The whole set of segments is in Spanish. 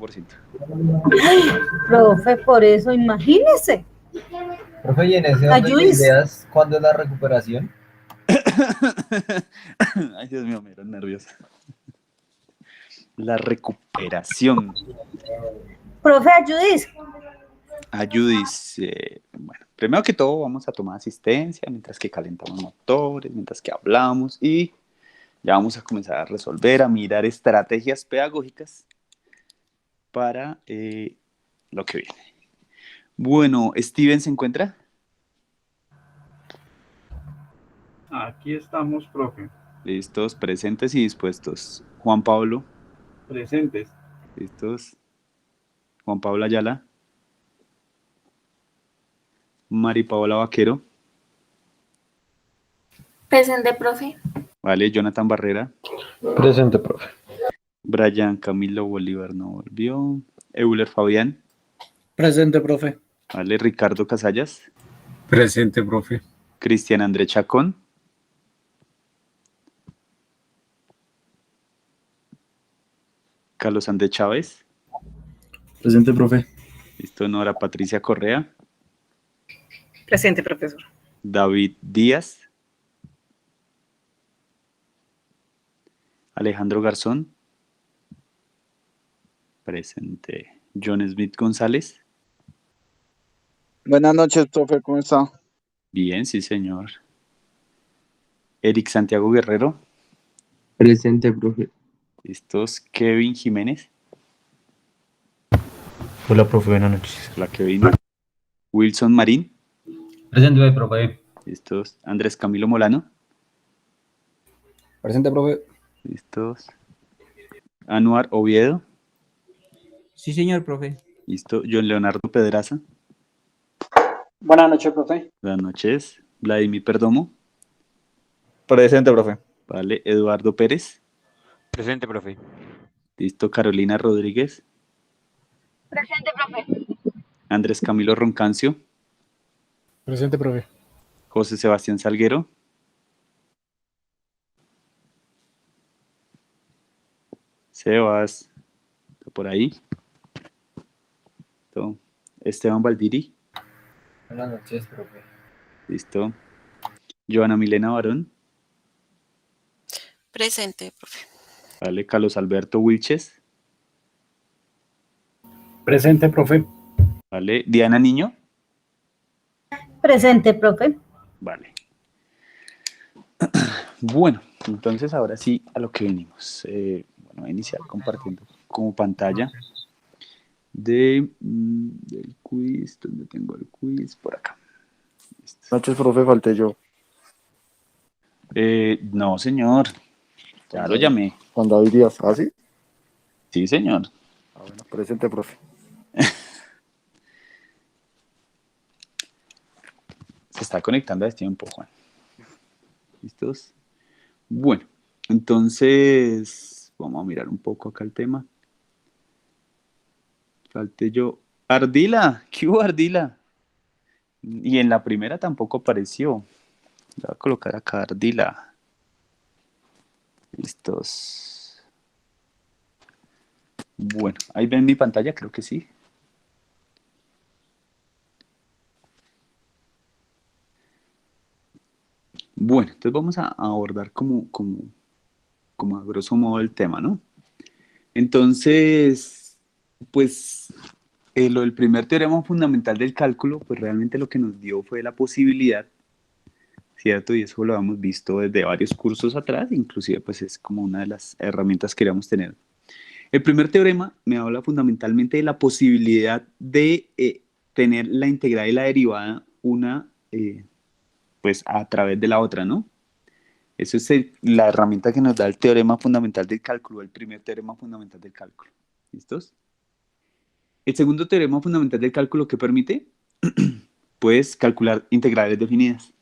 100%. Profe, por eso, imagínese. Profe, y en ese orden de ideas, ¿cuándo es la recuperación? Ay, Dios mío, me dieron nervioso. La recuperación. Profe, ayudis. Ayudis. Bueno, primero que todo vamos a tomar asistencia mientras que calentamos motores, mientras que hablamos y ya vamos a comenzar a resolver, a mirar estrategias pedagógicas para lo que viene. Bueno, ¿Steven se encuentra? Aquí estamos, profe. Listos, presentes y dispuestos. Juan Pablo. Presentes. Listos. Juan Pablo Ayala. Mari Paola Vaquero. Presente, profe. Vale, Jonathan Barrera. Presente, profe. Brian Camilo Bolívar no volvió. Euler Fabián. Presente, profe. Vale, Ricardo Casallas. Presente, profe. Cristian André Chacón. Carlos Andrés Chávez. Presente, profe. Listo, Nora Patricia Correa. Presente, profesor. David Díaz. Alejandro Garzón. Presente. John Smith González. Buenas noches, profe, ¿cómo está? Bien, sí, señor. Eric Santiago Guerrero. Presente, profe. Listos. Kevin Jiménez. Hola, profe, buenas noches. Hola, Kevin. Wilson Marín. Presente, profe. Listos. Andrés Camilo Molano. Presente, profe. Listos. Anuar Oviedo. Sí, señor, profe. Listo. John Leonardo Pedraza. Buenas noches, profe. Buenas noches. Vladimir Perdomo. Presente, profe. Vale. Eduardo Pérez. Presente, profe. Listo. Carolina Rodríguez. Presente, profe. Andrés Camilo Roncancio. Presente, profe. José Sebastián Salguero. Sebas. ¿Está por ahí? Listo. Esteban Valdiri. Buenas noches, profe. Listo. Joana Milena Barón. Presente, profe. Vale. Carlos Alberto Wilches. Presente, profe. Vale. Diana Niño. Presente, profe. Vale. Bueno, entonces ahora sí a lo que venimos. Voy a iniciar compartiendo como pantalla del quiz. ¿Dónde tengo el quiz? Por acá. Noches, profe, falté yo. No, señor. Ya lo llamé. Juan David Díaz, ¿ah, sí? Sí, señor. Ah, bueno, presente, profe. Se está conectando a tiempo, Juan. ¿Listos? Bueno, entonces vamos a mirar un poco acá el tema. Falté yo. Ardila, ¿qué hubo, Ardila? Y en la primera tampoco apareció. Le voy a colocar acá Ardila. Listos. Bueno, ahí ven mi pantalla, creo que sí. Bueno, entonces vamos a abordar como a grosso modo el tema, ¿no? Entonces, pues, lo del primer teorema fundamental del cálculo, pues realmente lo que nos dio fue la posibilidad, ¿cierto? Y eso lo hemos visto desde varios cursos atrás, inclusive pues es como una de las herramientas que queríamos tener. El primer teorema me habla fundamentalmente de la posibilidad de tener la integral y la derivada pues a través de la otra, ¿no? Eso es la herramienta que nos da el teorema fundamental del cálculo, el primer teorema fundamental del cálculo. ¿Listos? El segundo teorema fundamental del cálculo, ¿qué permite? Pues calcular integrales definidas.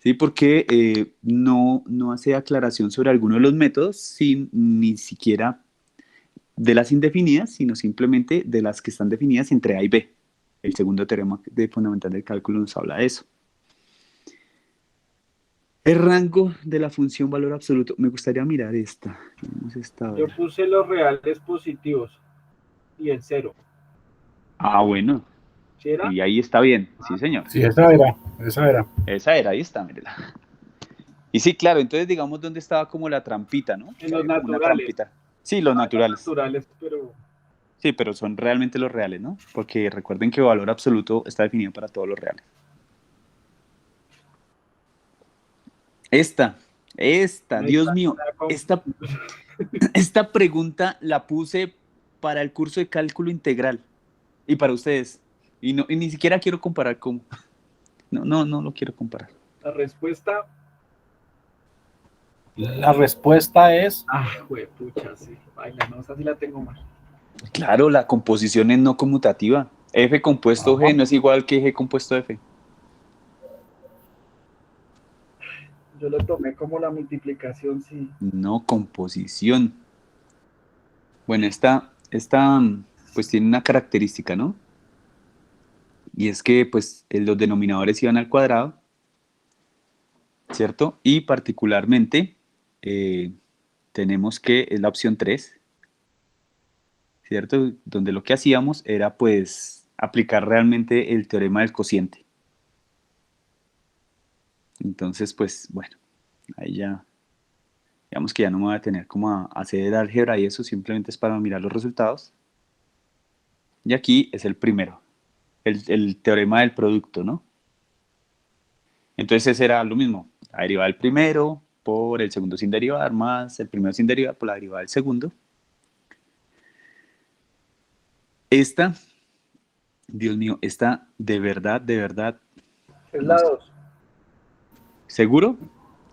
¿Sí? Porque no hace aclaración sobre alguno de los métodos, ni siquiera de las indefinidas, sino simplemente de las que están definidas entre A y B. El segundo teorema fundamental del cálculo nos habla de eso. El rango de la función valor absoluto. Me gustaría mirar esta. Yo puse los reales positivos. y el 0. Ah, bueno. ¿Sí era? Y ahí está bien. Sí, señor. Sí, esa era. Esa era, ahí está, mírela. Y sí, claro, entonces digamos dónde estaba como la trampita, ¿no? En los Había como una naturales. trampita. Sí, los naturales. Naturales, pero Sí, pero son realmente los reales, ¿no? Porque recuerden que valor absoluto está definido para todos los reales. Esta, Dios mío, esta pregunta la puse para el curso de cálculo integral y para ustedes. Y ni siquiera quiero comparar cómo. No lo quiero comparar. la respuesta... La respuesta es... pucha, sí. Baila, no, esa sí la tengo mal. Claro, la composición es no conmutativa. F compuesto G no es igual que G compuesto F. Yo lo tomé como la multiplicación, sí. No, composición. Bueno, esta pues tiene una característica, ¿no? Y es que pues los denominadores iban al cuadrado, ¿cierto? Y particularmente tenemos que es la opción 3, ¿cierto? Donde lo que hacíamos era pues aplicar realmente el teorema del cociente. Entonces, pues bueno, ahí ya, digamos que ya no me voy a tener como a hacer álgebra y eso, simplemente es para mirar los resultados. Y aquí es el primero, el teorema del producto, ¿no? Entonces ese era lo mismo, la derivada del primero por el segundo sin derivar, más el primero sin derivar por la derivada del segundo. Esta, Dios mío, esta de verdad, Es la 2. ¿Seguro?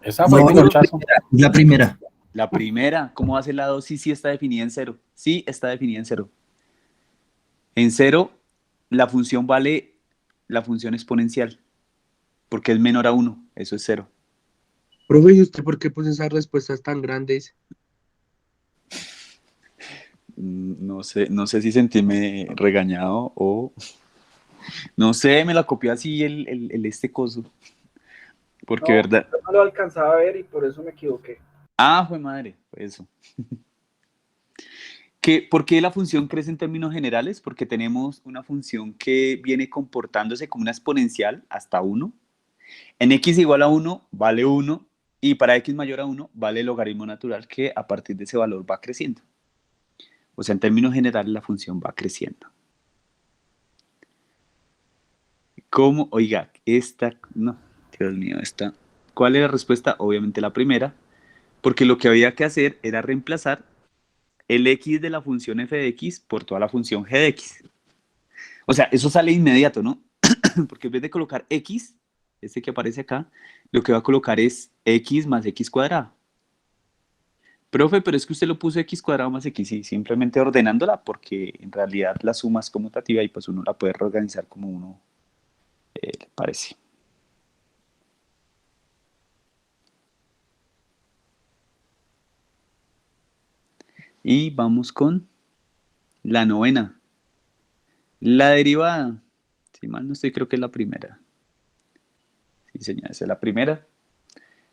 Esa fue La primera. La primera, ¿cómo va a ser la 2? Sí, está definida en 0. Sí, está definida en 0. En 0, la función vale la función exponencial, porque es menor a 1, eso es 0. Profe, ¿y usted por qué puso esas respuestas tan grandes? No sé si sentirme regañado o... No sé, me la copió así este coso. Porque, No, verdad... yo no lo alcanzaba a ver y por eso me equivoqué. Ah, fue madre, fue eso. ¿Por qué la función crece en términos generales? Porque tenemos una función que viene comportándose como una exponencial hasta 1. En x igual a 1 vale 1 y para x mayor a 1 vale el logaritmo natural que a partir de ese valor va creciendo. O sea, en términos generales la función va creciendo. ¿Cómo? Oiga, no, Dios mío, ¿cuál es la respuesta? Obviamente la primera, porque lo que había que hacer era reemplazar el x de la función f de x por toda la función g de x. O sea, eso sale inmediato, ¿no? Porque en vez de colocar x, este que aparece acá, lo que va a colocar es x más x cuadrado. Profe, pero es que usted lo puso x cuadrado más x, y simplemente ordenándola, porque en realidad la suma es conmutativa y pues uno la puede reorganizar como uno le parece. Y vamos con la novena. La derivada. Si mal no estoy, creo que es la primera. Sí, señor, esa es la primera.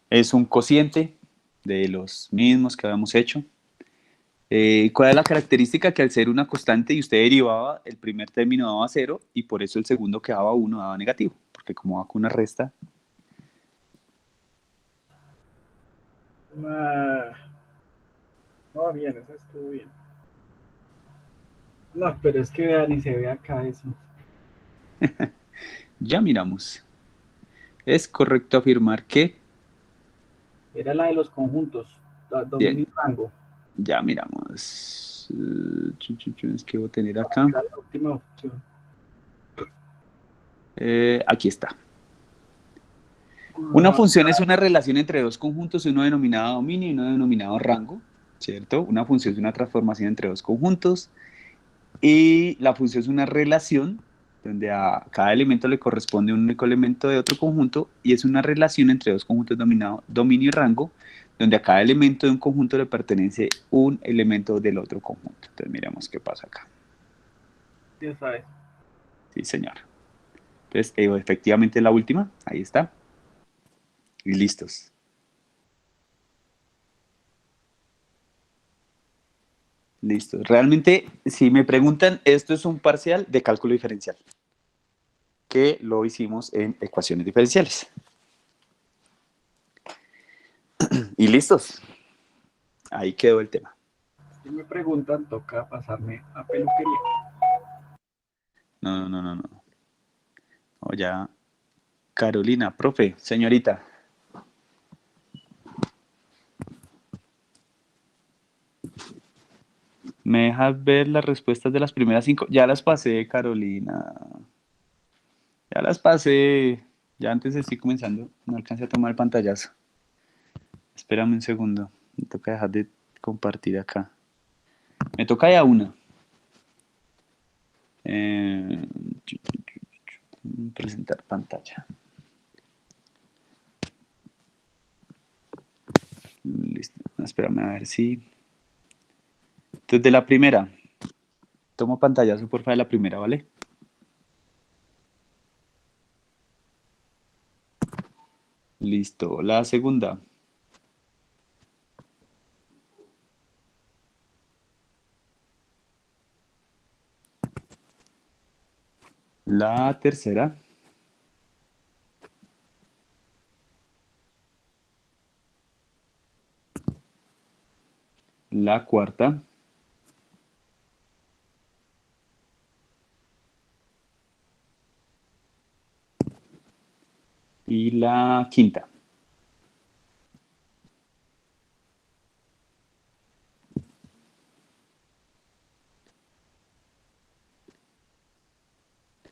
Es un cociente de los mismos que habíamos hecho. ¿Cuál es la característica? Que al ser una constante y usted derivaba, el primer término daba 0 y por eso el segundo que daba 1 daba negativo. Porque como va con una resta. No, bien, eso estuvo bien. No, pero es que vea, ni se ve acá eso. Ya miramos. Es correcto afirmar que... Era la de los conjuntos, dominio y rango. Ya miramos. Es que voy a tener acá. La última opción. Aquí está. Una función es una relación entre dos conjuntos, uno denominado dominio y uno denominado rango, ¿cierto? Una función es una transformación entre dos conjuntos y la función es una relación donde a cada elemento le corresponde un único elemento de otro conjunto y es una relación entre dos conjuntos denominado dominio y rango, donde a cada elemento de un conjunto le pertenece un elemento del otro conjunto. Entonces miremos qué pasa acá. Ya sabes. Sí, señor. Entonces, efectivamente la última, ahí está. Y listos. Listo. Realmente, si me preguntan, esto es un parcial de cálculo diferencial, que lo hicimos en ecuaciones diferenciales. Y listos. Ahí quedó el tema. Si me preguntan, toca pasarme a peluquería. No. No, ya. Carolina, profe, señorita. ¿Me dejas ver las respuestas de las primeras 5? Ya las pasé, Carolina. Ya las pasé. Ya antes estoy comenzando. No alcancé a tomar el pantallazo. Espérame un segundo. Me toca dejar de compartir acá. Me toca ya una. Presentar pantalla. Listo. Espérame a ver si... Entonces, de la primera. Tomo pantallazo, por favor, de la primera, ¿vale? Listo. La segunda. La tercera. La cuarta. Y la quinta.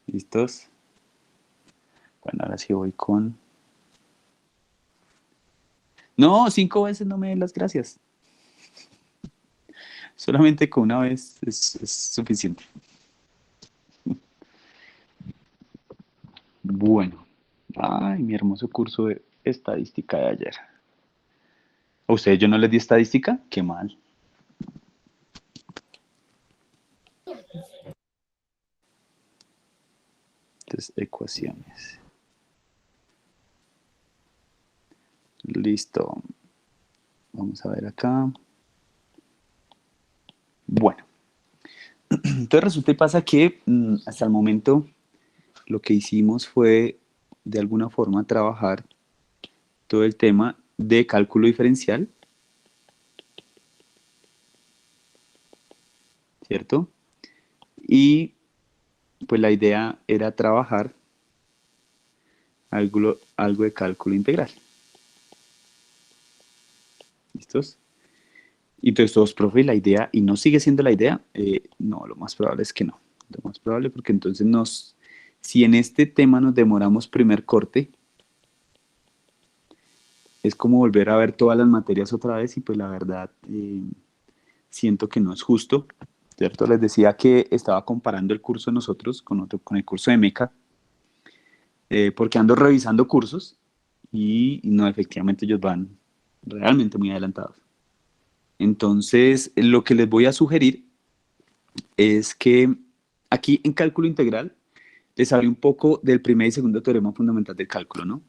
¿Listos? Bueno, ahora sí voy con... No, 5 veces no me den las gracias. Solamente con una vez es suficiente. Bueno. Ay, mi hermoso curso de estadística de ayer. ¿A ustedes yo no les di estadística? Qué mal. Entonces, ecuaciones. Listo. Vamos a ver acá. Bueno. Entonces resulta y pasa que hasta el momento lo que hicimos fue de alguna forma trabajar todo el tema de cálculo diferencial, ¿cierto? Y pues la idea era trabajar algo de cálculo integral. ¿Listos? Y entonces todos, profe, la idea, y no sigue siendo la idea, no, lo más probable es que no. Lo más probable porque entonces si en este tema nos demoramos primer corte, es como volver a ver todas las materias otra vez y pues la verdad siento que no es justo, ¿cierto? Les decía que estaba comparando el curso de nosotros con el curso de MECA, porque ando revisando cursos y no, efectivamente ellos van realmente muy adelantados. Entonces, lo que les voy a sugerir es que aquí en cálculo integral les hablé un poco del primer y segundo teorema fundamental del cálculo, ¿no?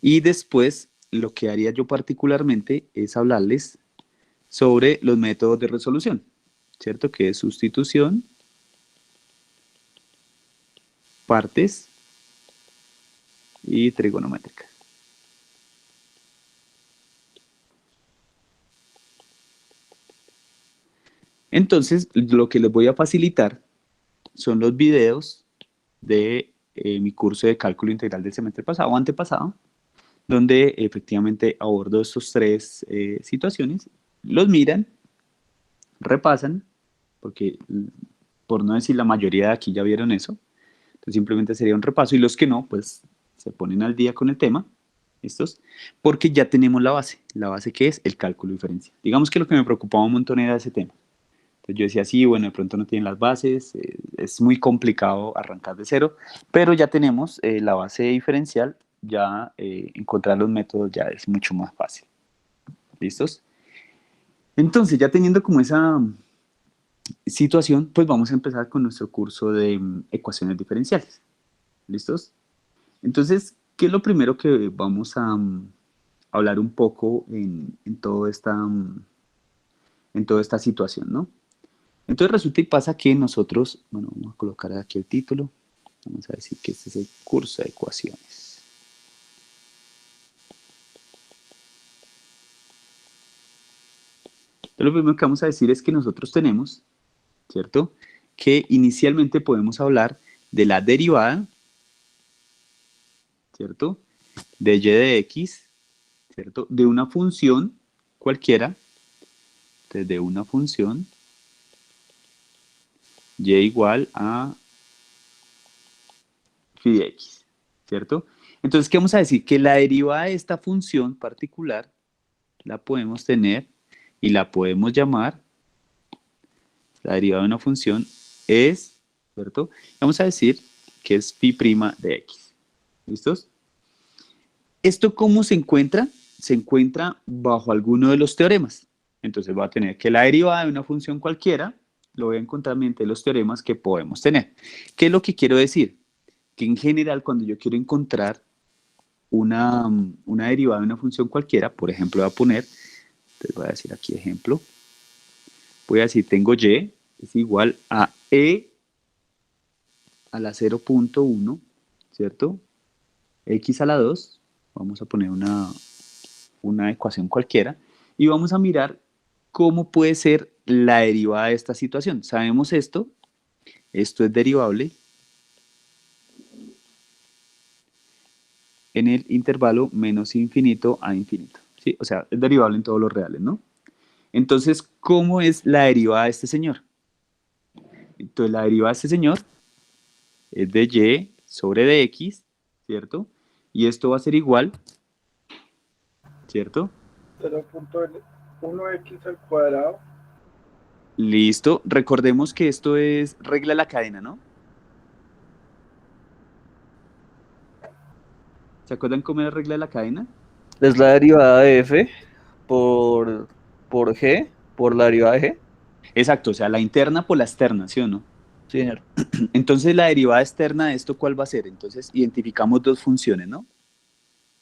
Y después, lo que haría yo particularmente es hablarles sobre los métodos de resolución, ¿cierto? Que es sustitución, partes y trigonométrica. Entonces, lo que les voy a facilitar son los videos de mi curso de cálculo integral del semestre pasado o antepasado, donde efectivamente abordo estos 3 situaciones, los miran, repasan, porque por no decir la mayoría de aquí ya vieron eso, entonces simplemente sería un repaso, y los que no, pues se ponen al día con el tema, ¿listos? Porque ya tenemos la base que es el cálculo diferencial. Digamos que lo que me preocupaba un montón era ese tema. Entonces yo decía, sí, bueno, de pronto no tienen las bases, es muy complicado arrancar de cero, pero ya tenemos la base diferencial, ya encontrar los métodos ya es mucho más fácil. ¿Listos? Entonces, ya teniendo como esa situación, pues vamos a empezar con nuestro curso de ecuaciones diferenciales. ¿Listos? Entonces, ¿qué es lo primero que vamos a hablar un poco en toda esta situación, ¿no? Entonces resulta y pasa que nosotros, bueno, vamos a colocar aquí el título, vamos a decir que este es el curso de ecuaciones. Entonces, lo primero que vamos a decir es que nosotros tenemos, ¿cierto?, que inicialmente podemos hablar de la derivada, ¿cierto?, de y de x, ¿cierto?, de una función cualquiera, entonces de una función y igual a phi de x, ¿cierto? Entonces, ¿qué vamos a decir? Que la derivada de esta función particular la podemos tener y la podemos llamar, la derivada de una función es, ¿cierto? Vamos a decir que es phi' de x. ¿Listos? ¿Esto cómo se encuentra? Se encuentra bajo alguno de los teoremas. Entonces va a tener que la derivada de una función cualquiera, lo voy a encontrar mediante los teoremas que podemos tener. ¿Qué es lo que quiero decir? Que en general cuando yo quiero encontrar una derivada de una función cualquiera, por ejemplo voy a poner, entonces voy a decir aquí ejemplo, voy a decir tengo y es igual a e a la 0.1, ¿cierto? X a la 2, vamos a poner una ecuación cualquiera, y vamos a mirar cómo puede ser la derivada de esta situación. Sabemos esto es derivable en el intervalo menos infinito a infinito, ¿sí? O sea, es derivable en todos los reales, ¿no? Entonces, ¿cómo es la derivada de este señor? Entonces, la derivada de este señor es de y sobre dx, ¿cierto? Y esto va a ser igual, ¿cierto? 0.1x al cuadrado. Listo. Recordemos que esto es regla de la cadena, ¿no? ¿Se acuerdan cómo es la regla de la cadena? Es la derivada de f por g, por la derivada de g. Exacto, o sea, la interna por la externa, ¿sí o no? Sí, señor. Entonces, la derivada externa de esto, ¿cuál va a ser? Entonces, identificamos dos funciones, ¿no?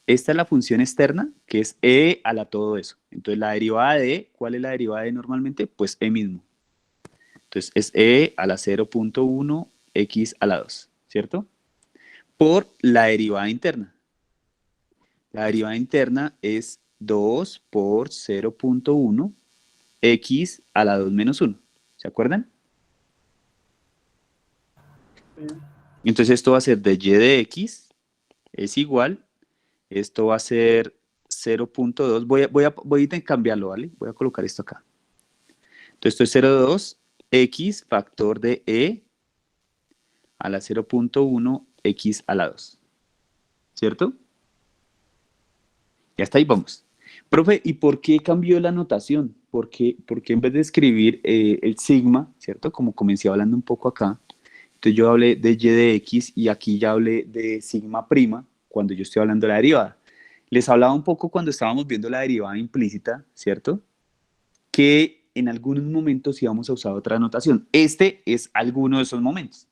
Esta es la función externa, que es e a la todo eso. Entonces, la derivada de e, ¿cuál es la derivada de normalmente? Pues e mismo. Entonces, es e a la 0.1 x a la 2, ¿cierto? Por la derivada interna. La derivada interna es 2 por 0.1 x a la 2 menos 1. ¿Se acuerdan? Entonces esto va a ser de y de x es igual, esto va a ser 0.2, voy a intercambiarlo, ¿vale? Voy a colocar esto acá. Entonces esto es 0.2 x factor de e a la 0.1 x a la 2. ¿Cierto? Ya está ahí, vamos. Profe, ¿y por qué cambió la notación? ¿Por qué en vez de escribir el sigma, ¿cierto? Como comencé hablando un poco acá, entonces yo hablé de y de x y aquí ya hablé de sigma prima cuando yo estoy hablando de la derivada. Les hablaba un poco cuando estábamos viendo la derivada implícita, ¿cierto? Que en algunos momentos íbamos a usar otra notación. Este es alguno de esos momentos.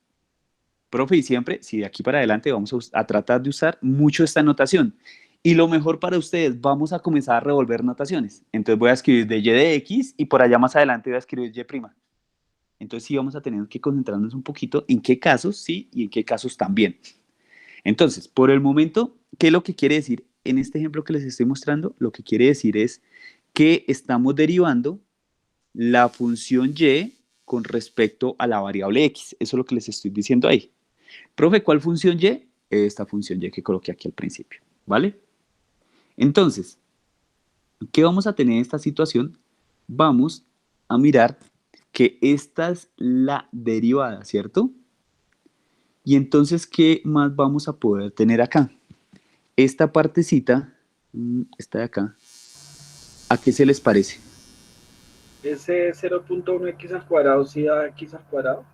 Profe, y siempre, si de aquí para adelante vamos a tratar de usar mucho esta notación. Y lo mejor para ustedes, vamos a comenzar a revolver notaciones. Entonces voy a escribir de y de x y por allá más adelante voy a escribir y prima. Entonces sí vamos a tener que concentrarnos un poquito en qué casos sí y en qué casos también. Entonces, por el momento, ¿qué es lo que quiere decir? En este ejemplo que les estoy mostrando, lo que quiere decir es que estamos derivando la función y con respecto a la variable x. Eso es lo que les estoy diciendo ahí. Profe, ¿cuál función y? Esta función y que coloqué aquí al principio, ¿vale? Entonces, ¿qué vamos a tener en esta situación? Vamos a mirar que esta es la derivada, ¿cierto? Y entonces, ¿qué más vamos a poder tener acá? Esta partecita, esta de acá, ¿a qué se les parece? Ese 0.1x al cuadrado, ¿sí da x al cuadrado?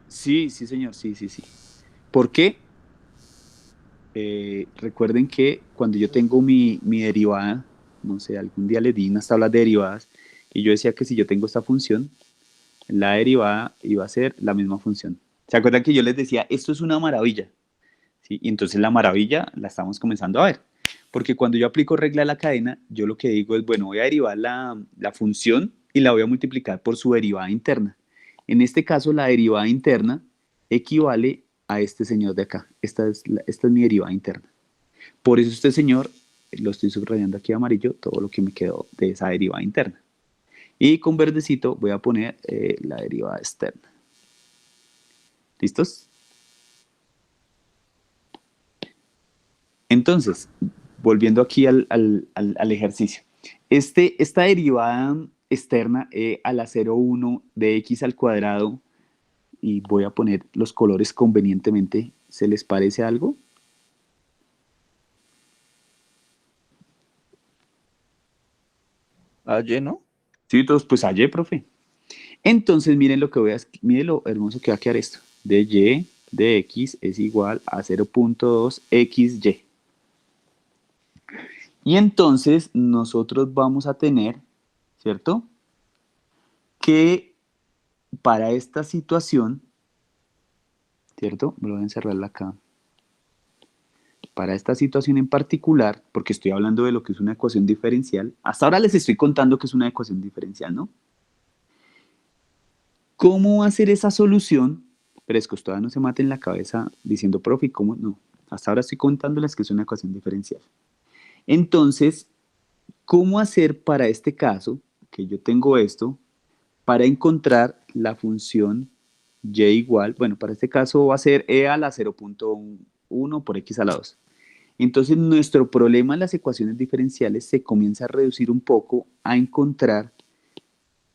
Sí, señor, sí. ¿Por qué? Recuerden que cuando yo tengo mi derivada, no sé, algún día le di unas tablas de derivadas y yo decía que si yo tengo esta función, la derivada iba a ser la misma función. ¿Se acuerdan que yo les decía, esto es una maravilla? ¿Sí? Y entonces la maravilla la estamos comenzando a ver. Porque cuando yo aplico regla de la cadena, yo lo que digo es, bueno, voy a derivar la función y la voy a multiplicar por su derivada interna. En este caso, la derivada interna equivale a este señor de acá. Esta es mi derivada interna. Por eso este señor, lo estoy subrayando aquí amarillo, todo lo que me quedó de esa derivada interna. Y con verdecito voy a poner la derivada externa. ¿Listos? Entonces, volviendo aquí al ejercicio. Esta derivada externa a la 0,1 de x al cuadrado, y voy a poner los colores convenientemente, ¿se les parece algo? A Y, ¿no? Sí, todos, pues a Y, profe. Entonces, miren miren lo hermoso que va a quedar esto. De Y de x es igual a 0.2 xy. Y entonces nosotros vamos a tener, ¿cierto? Que para esta situación, ¿cierto? Me lo voy a encerrar acá. Para esta situación en particular, porque estoy hablando de lo que es una ecuación diferencial, hasta ahora les estoy contando que es una ecuación diferencial, ¿no? ¿Cómo hacer esa solución? Frescos, todavía no se maten la cabeza diciendo, profe, ¿cómo? No, hasta ahora estoy contándoles que es una ecuación diferencial. Entonces, ¿cómo hacer para este caso, que yo tengo esto, para encontrar la función y igual, bueno, para este caso va a ser e a la 0.1 por x a la 2. Entonces, nuestro problema en las ecuaciones diferenciales se comienza a reducir un poco a encontrar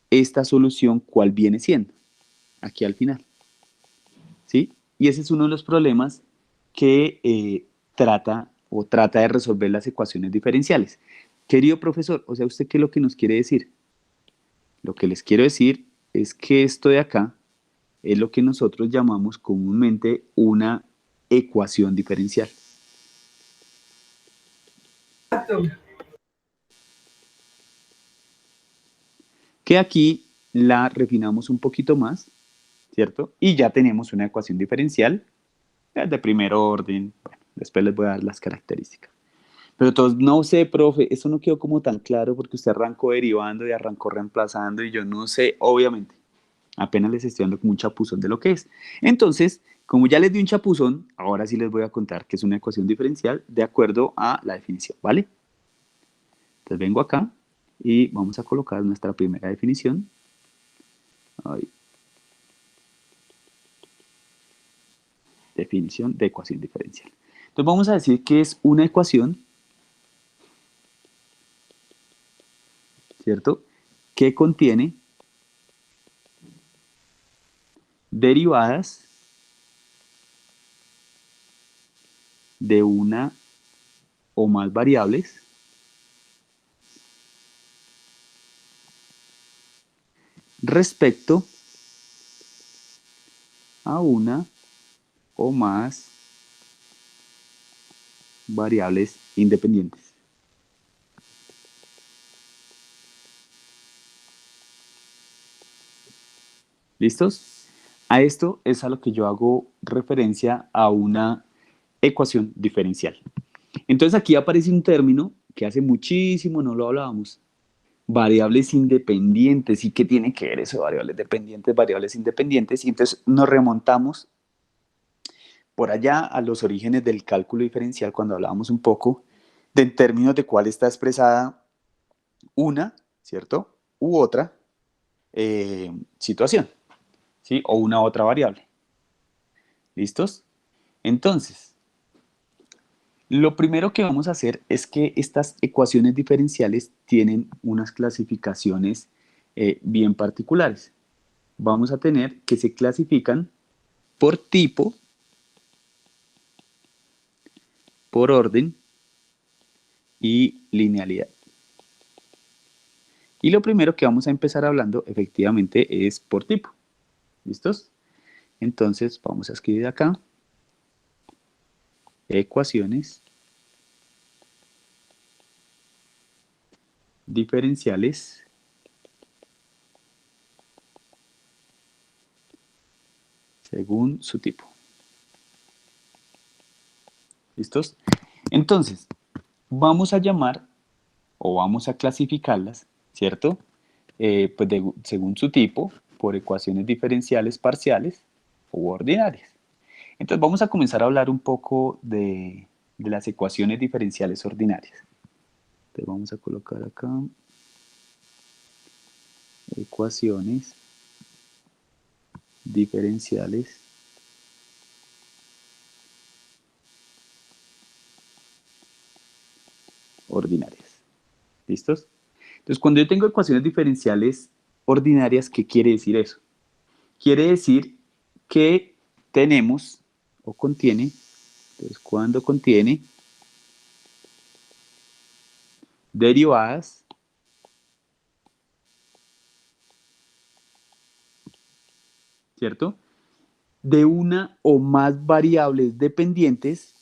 esta solución, ¿cuál viene siendo? Aquí al final. ¿Sí? Y ese es uno de los problemas que trata de resolver las ecuaciones diferenciales. Querido profesor, o sea, ¿usted qué es lo que nos quiere decir? Lo que les quiero decir es que esto de acá es lo que nosotros llamamos comúnmente una ecuación diferencial. Que aquí la refinamos un poquito más, ¿cierto? Y ya tenemos una ecuación diferencial de primer orden. Bueno, después les voy a dar las características. Pero todos, no sé, profe, eso no quedó como tan claro porque usted arrancó derivando y arrancó reemplazando y yo no sé, obviamente. Apenas les estoy dando como un chapuzón de lo que es. Entonces, como ya les di un chapuzón, ahora sí les voy a contar que es una ecuación diferencial de acuerdo a la definición, ¿vale? Entonces vengo acá y vamos a colocar nuestra primera definición. Ahí. Definición de ecuación diferencial. Entonces vamos a decir que es una ecuación, ¿cierto? Que contiene derivadas de una o más variables respecto a una o más variables independientes. ¿Listos? A esto es a lo que yo hago referencia a una ecuación diferencial. Entonces aquí aparece un término que hace muchísimo no lo hablábamos. Variables independientes. ¿Y qué tiene que ver eso de variables dependientes, variables independientes? Y entonces nos remontamos por allá a los orígenes del cálculo diferencial cuando hablábamos un poco de en términos de cuál está expresada una, ¿cierto? U otra situación, ¿sí? O una otra variable. ¿Listos? Entonces, lo primero que vamos a hacer es que estas ecuaciones diferenciales tienen unas clasificaciones bien particulares. Vamos a tener que se clasifican por tipo, por orden y linealidad. Y lo primero que vamos a empezar hablando efectivamente es por tipo. ¿Listos? Entonces vamos a escribir acá ecuaciones diferenciales según su tipo. ¿Listos? Entonces, vamos a llamar o vamos a clasificarlas, ¿cierto? según su tipo, por ecuaciones diferenciales parciales u ordinarias. Entonces vamos a comenzar a hablar un poco de las ecuaciones diferenciales ordinarias. Entonces vamos a colocar acá ecuaciones diferenciales ordinarias. ¿Listos? Entonces, cuando yo tengo ecuaciones diferenciales ordinarias, ¿qué quiere decir eso? Quiere decir que tenemos o contiene, entonces cuando contiene derivadas ¿cierto? De una o más variables dependientes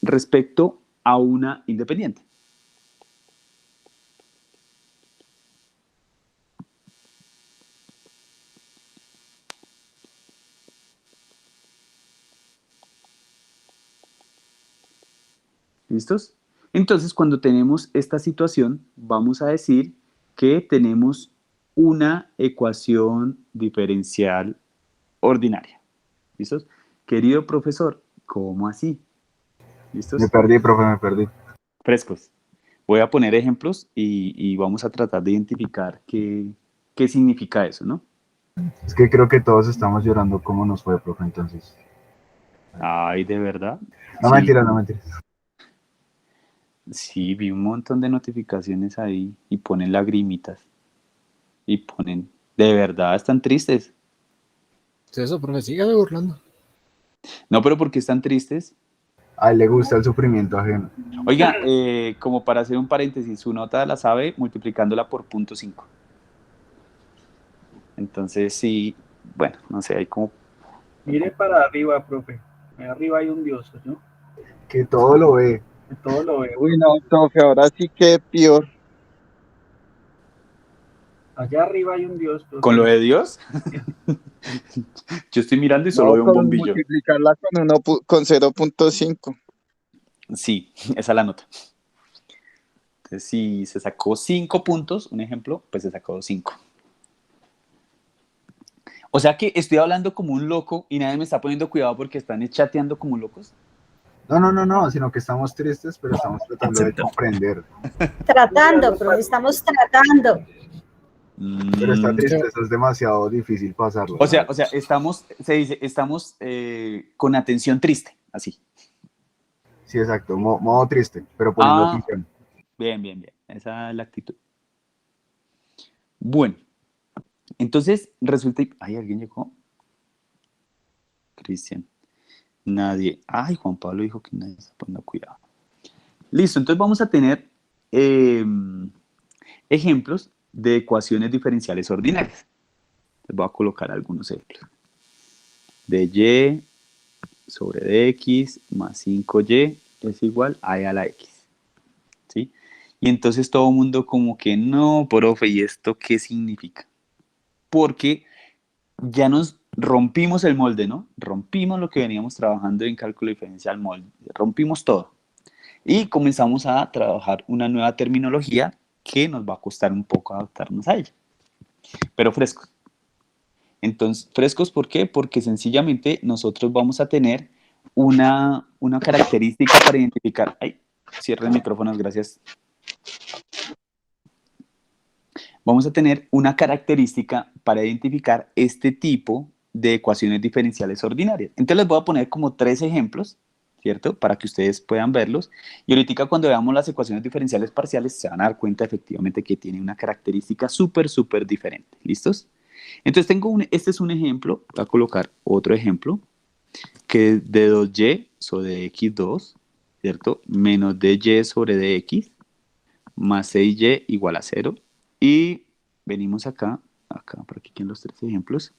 respecto a una independiente. ¿Listos? Entonces, cuando tenemos esta situación, vamos a decir que tenemos una ecuación diferencial ordinaria. ¿Listos? Querido profesor, ¿cómo así? ¿Listos? Me perdí, profe, me perdí. Frescos. Voy a poner ejemplos y vamos a tratar de identificar qué significa eso, ¿no? Es que creo que todos estamos llorando cómo nos fue, profe, entonces. Ay, ¿de verdad? No, Sí. mentira, no mentira. Sí, vi un montón de notificaciones ahí y ponen lagrimitas. Y ponen, ¿de verdad están tristes? Eso, profe, sígame burlando. No, pero ¿por qué están tristes? A él le gusta el sufrimiento ajeno. Oiga, como para hacer un paréntesis, su nota la sabe multiplicándola por 0.5. Entonces, sí, bueno, no sé, hay como... Mire para arriba, profe. Arriba hay un Dios, ¿no? Que todo lo ve. Que todo lo ve. Uy, no, profe, ahora sí que peor. Allá arriba hay un Dios, profe. ¿Con lo de Dios? Yo estoy mirando y solo veo un bombillo. Multiplicarla con 0.5. Sí, esa es la nota. Entonces, si se sacó 5 puntos, un ejemplo, pues se sacó 5. O sea que estoy hablando como un loco y nadie me está poniendo cuidado porque están chateando como locos. No, sino que estamos tristes, pero estamos tratando de comprender. Tratando, pero estamos tratando. Pero esta tristeza es demasiado difícil pasarlo. O sea, estamos con atención triste, así. Sí, exacto, modo triste, pero poniendo atención. Bien. Esa es la actitud. Bueno, entonces resulta... ¿Ay, alguien llegó? Cristian. Nadie. Ay, Juan Pablo dijo que nadie está poniendo cuidado. Listo, entonces vamos a tener ejemplos de ecuaciones diferenciales ordinarias. Les voy a colocar algunos ejemplos. De y sobre dx más 5y es igual a e a la x. ¿Sí? Y entonces todo el mundo como que no, profe, ¿y esto qué significa? Porque ya nos rompimos el molde, ¿no? Rompimos lo que veníamos trabajando en cálculo diferencial molde. Rompimos todo. Y comenzamos a trabajar una nueva terminología que nos va a costar un poco adaptarnos a ella. Pero frescos. Entonces, frescos, ¿por qué? Porque sencillamente nosotros vamos a tener una característica para identificar... ¡Ay! Cierre el micrófono, gracias. Vamos a tener una característica para identificar este tipo de ecuaciones diferenciales ordinarias. Entonces les voy a poner como 3 ejemplos, ¿cierto? Para que ustedes puedan verlos. Y ahorita cuando veamos las ecuaciones diferenciales parciales se van a dar cuenta efectivamente que tiene una característica súper diferente. ¿Listos? Entonces este es un ejemplo. Voy a colocar otro ejemplo que es de 2y sobre x2, ¿cierto? Menos dy sobre dx más 6y igual a 0. Y venimos acá, por aquí en los 3 ejemplos,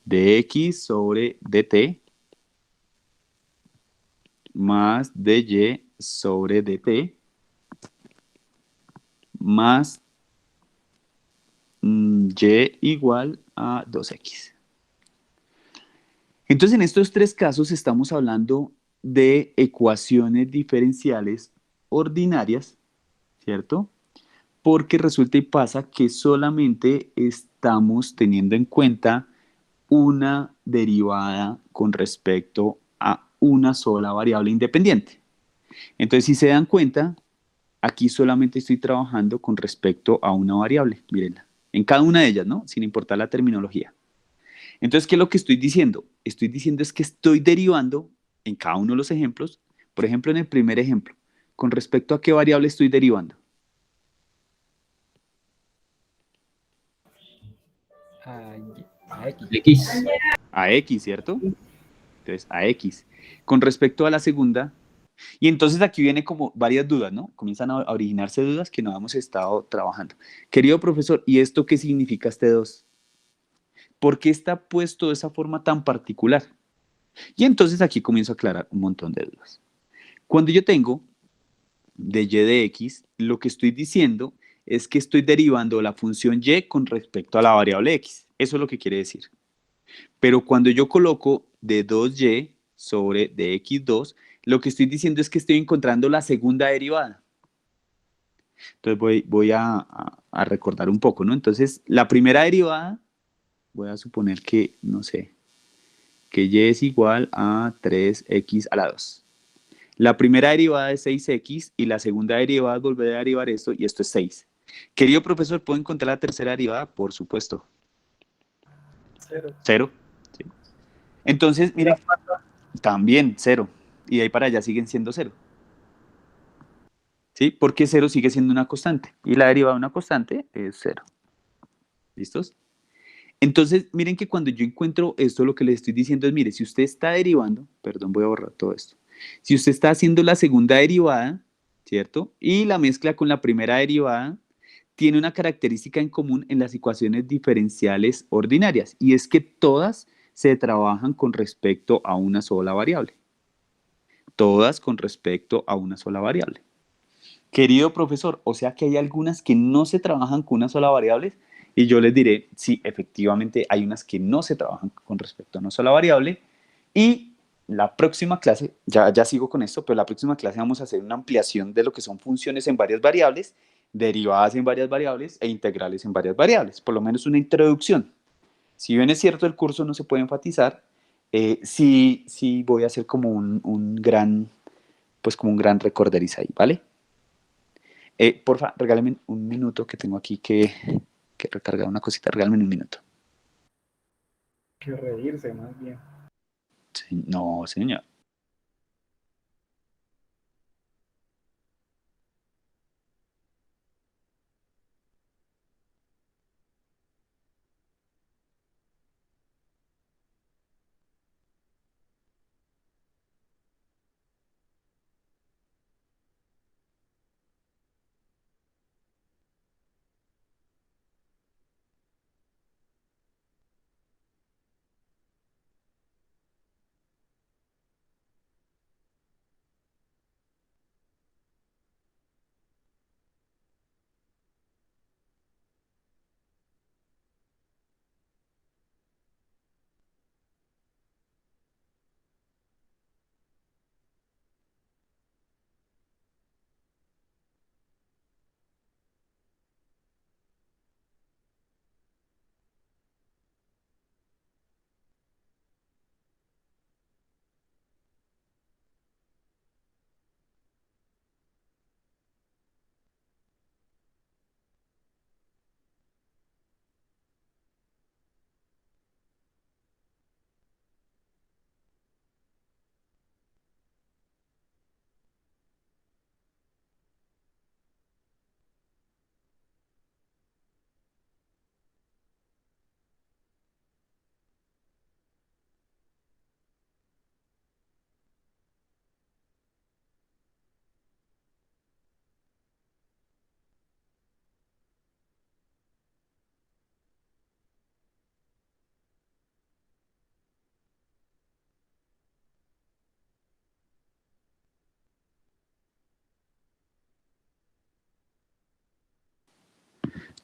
dx sobre dt más dy sobre dt más y igual a 2x. Entonces en estos 3 casos estamos hablando de ecuaciones diferenciales ordinarias, ¿cierto? Porque resulta y pasa que solamente estamos teniendo en cuenta una derivada con respecto a una sola variable independiente. Entonces, si se dan cuenta, aquí solamente estoy trabajando con respecto a una variable, mírenla, en cada una de ellas, ¿no? Sin importar la terminología. Entonces, ¿qué es lo que estoy diciendo? Estoy diciendo es que estoy derivando en cada uno de los ejemplos. Por ejemplo, en el primer ejemplo, ¿con respecto a qué variable estoy derivando? A X. A X, ¿cierto? Entonces, a X. Con respecto a la segunda, y entonces aquí viene como varias dudas, ¿no? Comienzan a originarse dudas que no hemos estado trabajando. Querido profesor, ¿y esto qué significa este 2? ¿Por qué está puesto de esa forma tan particular? Y entonces aquí comienzo a aclarar un montón de dudas. Cuando yo tengo de y de x, lo que estoy diciendo es que estoy derivando la función y con respecto a la variable x. Eso es lo que quiere decir. Pero cuando yo coloco de 2y sobre de x2, lo que estoy diciendo es que estoy encontrando la segunda derivada. Entonces voy a recordar un poco, ¿no? Entonces, la primera derivada, voy a suponer que, no sé, que y es igual a 3x a la 2. La primera derivada es 6x y la segunda derivada es volver a derivar esto y esto es 6. Querido profesor, ¿puedo encontrar la tercera derivada? Por supuesto. 0. ¿Sí? Entonces, miren, también 0. Y de ahí para allá siguen siendo 0. ¿Sí? Porque 0 sigue siendo una constante. Y la derivada de una constante es 0. ¿Listos? Entonces, miren que cuando yo encuentro esto, lo que les estoy diciendo es, mire, si usted está derivando, perdón, voy a borrar todo esto. Si usted está haciendo la segunda derivada, ¿cierto? Y la mezcla con la primera derivada, tiene una característica en común en las ecuaciones diferenciales ordinarias, y es que todas se trabajan con respecto a una sola variable. Todas con respecto a una sola variable. Querido profesor, o sea que hay algunas que no se trabajan con una sola variable, y yo les diré, sí, efectivamente hay unas que no se trabajan con respecto a una sola variable, y la próxima clase, ya sigo con esto, pero la próxima clase vamos a hacer una ampliación de lo que son funciones en varias variables, derivadas en varias variables e integrales en varias variables, por lo menos una introducción. Si bien es cierto el curso no se puede enfatizar, sí voy a hacer como un gran recorderiz ahí, ¿vale? Porfa, regálame un minuto que tengo aquí que recargar una cosita, regálame un minuto. Que reírse más bien. Sí, no, señor.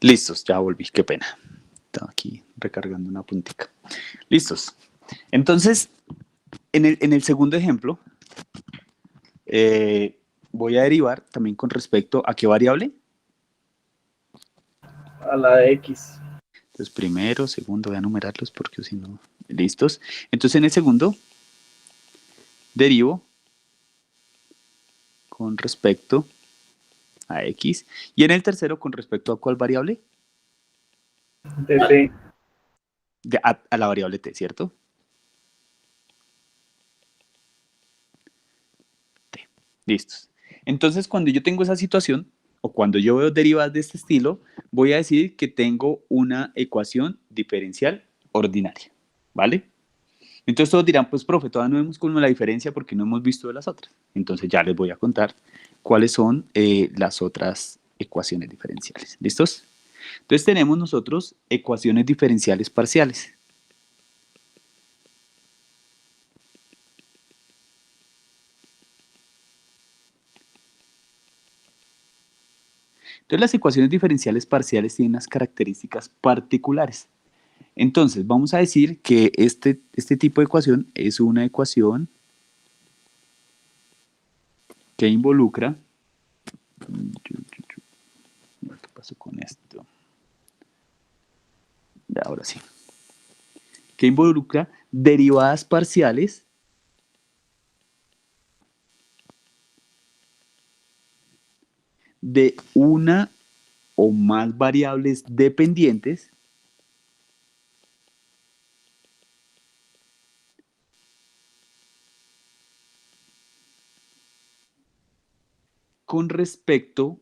Listos, ya volví, qué pena. Estaba aquí recargando una puntica. Listos. Entonces, en el segundo ejemplo, voy a derivar también con respecto a qué variable. A la de X. Entonces, primero, segundo, voy a numerarlos porque si no, listos. Entonces, en el segundo, derivo con respecto a X. Y en el tercero, ¿con respecto a cuál variable? De T. A la variable T, ¿cierto? T. Listos. Entonces, cuando yo tengo esa situación, o cuando yo veo derivadas de este estilo, voy a decir que tengo una ecuación diferencial ordinaria, ¿vale? Entonces todos dirán, pues profe, todavía no vemos como la diferencia porque no hemos visto de las otras. Entonces ya les voy a contar cuáles son las otras ecuaciones diferenciales. ¿Listos? Entonces tenemos nosotros ecuaciones diferenciales parciales. Entonces las ecuaciones diferenciales parciales tienen unas características particulares. Entonces vamos a decir que este tipo de ecuación es una ecuación que involucra... ¿Qué pasó con esto? Ya, ahora sí. Que involucra derivadas parciales de una o más variables dependientes con respecto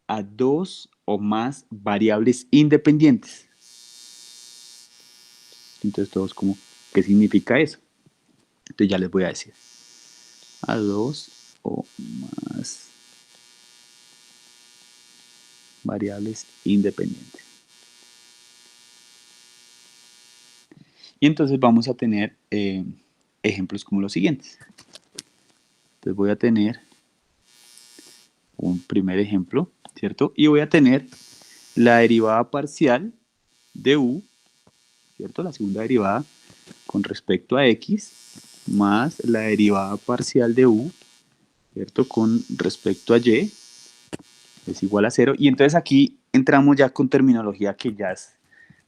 a dos o más variables independientes. Entonces todos como, ¿qué significa eso? Entonces ya les voy a decir. A dos o más variables independientes. Y entonces vamos a tener ejemplos como los siguientes. Entonces voy a tener un primer ejemplo, ¿cierto? Y voy a tener la derivada parcial de u, ¿cierto? La segunda derivada con respecto a x, más la derivada parcial de u, ¿cierto? Con respecto a y, es igual a 0. Y entonces aquí entramos ya con terminología que ya es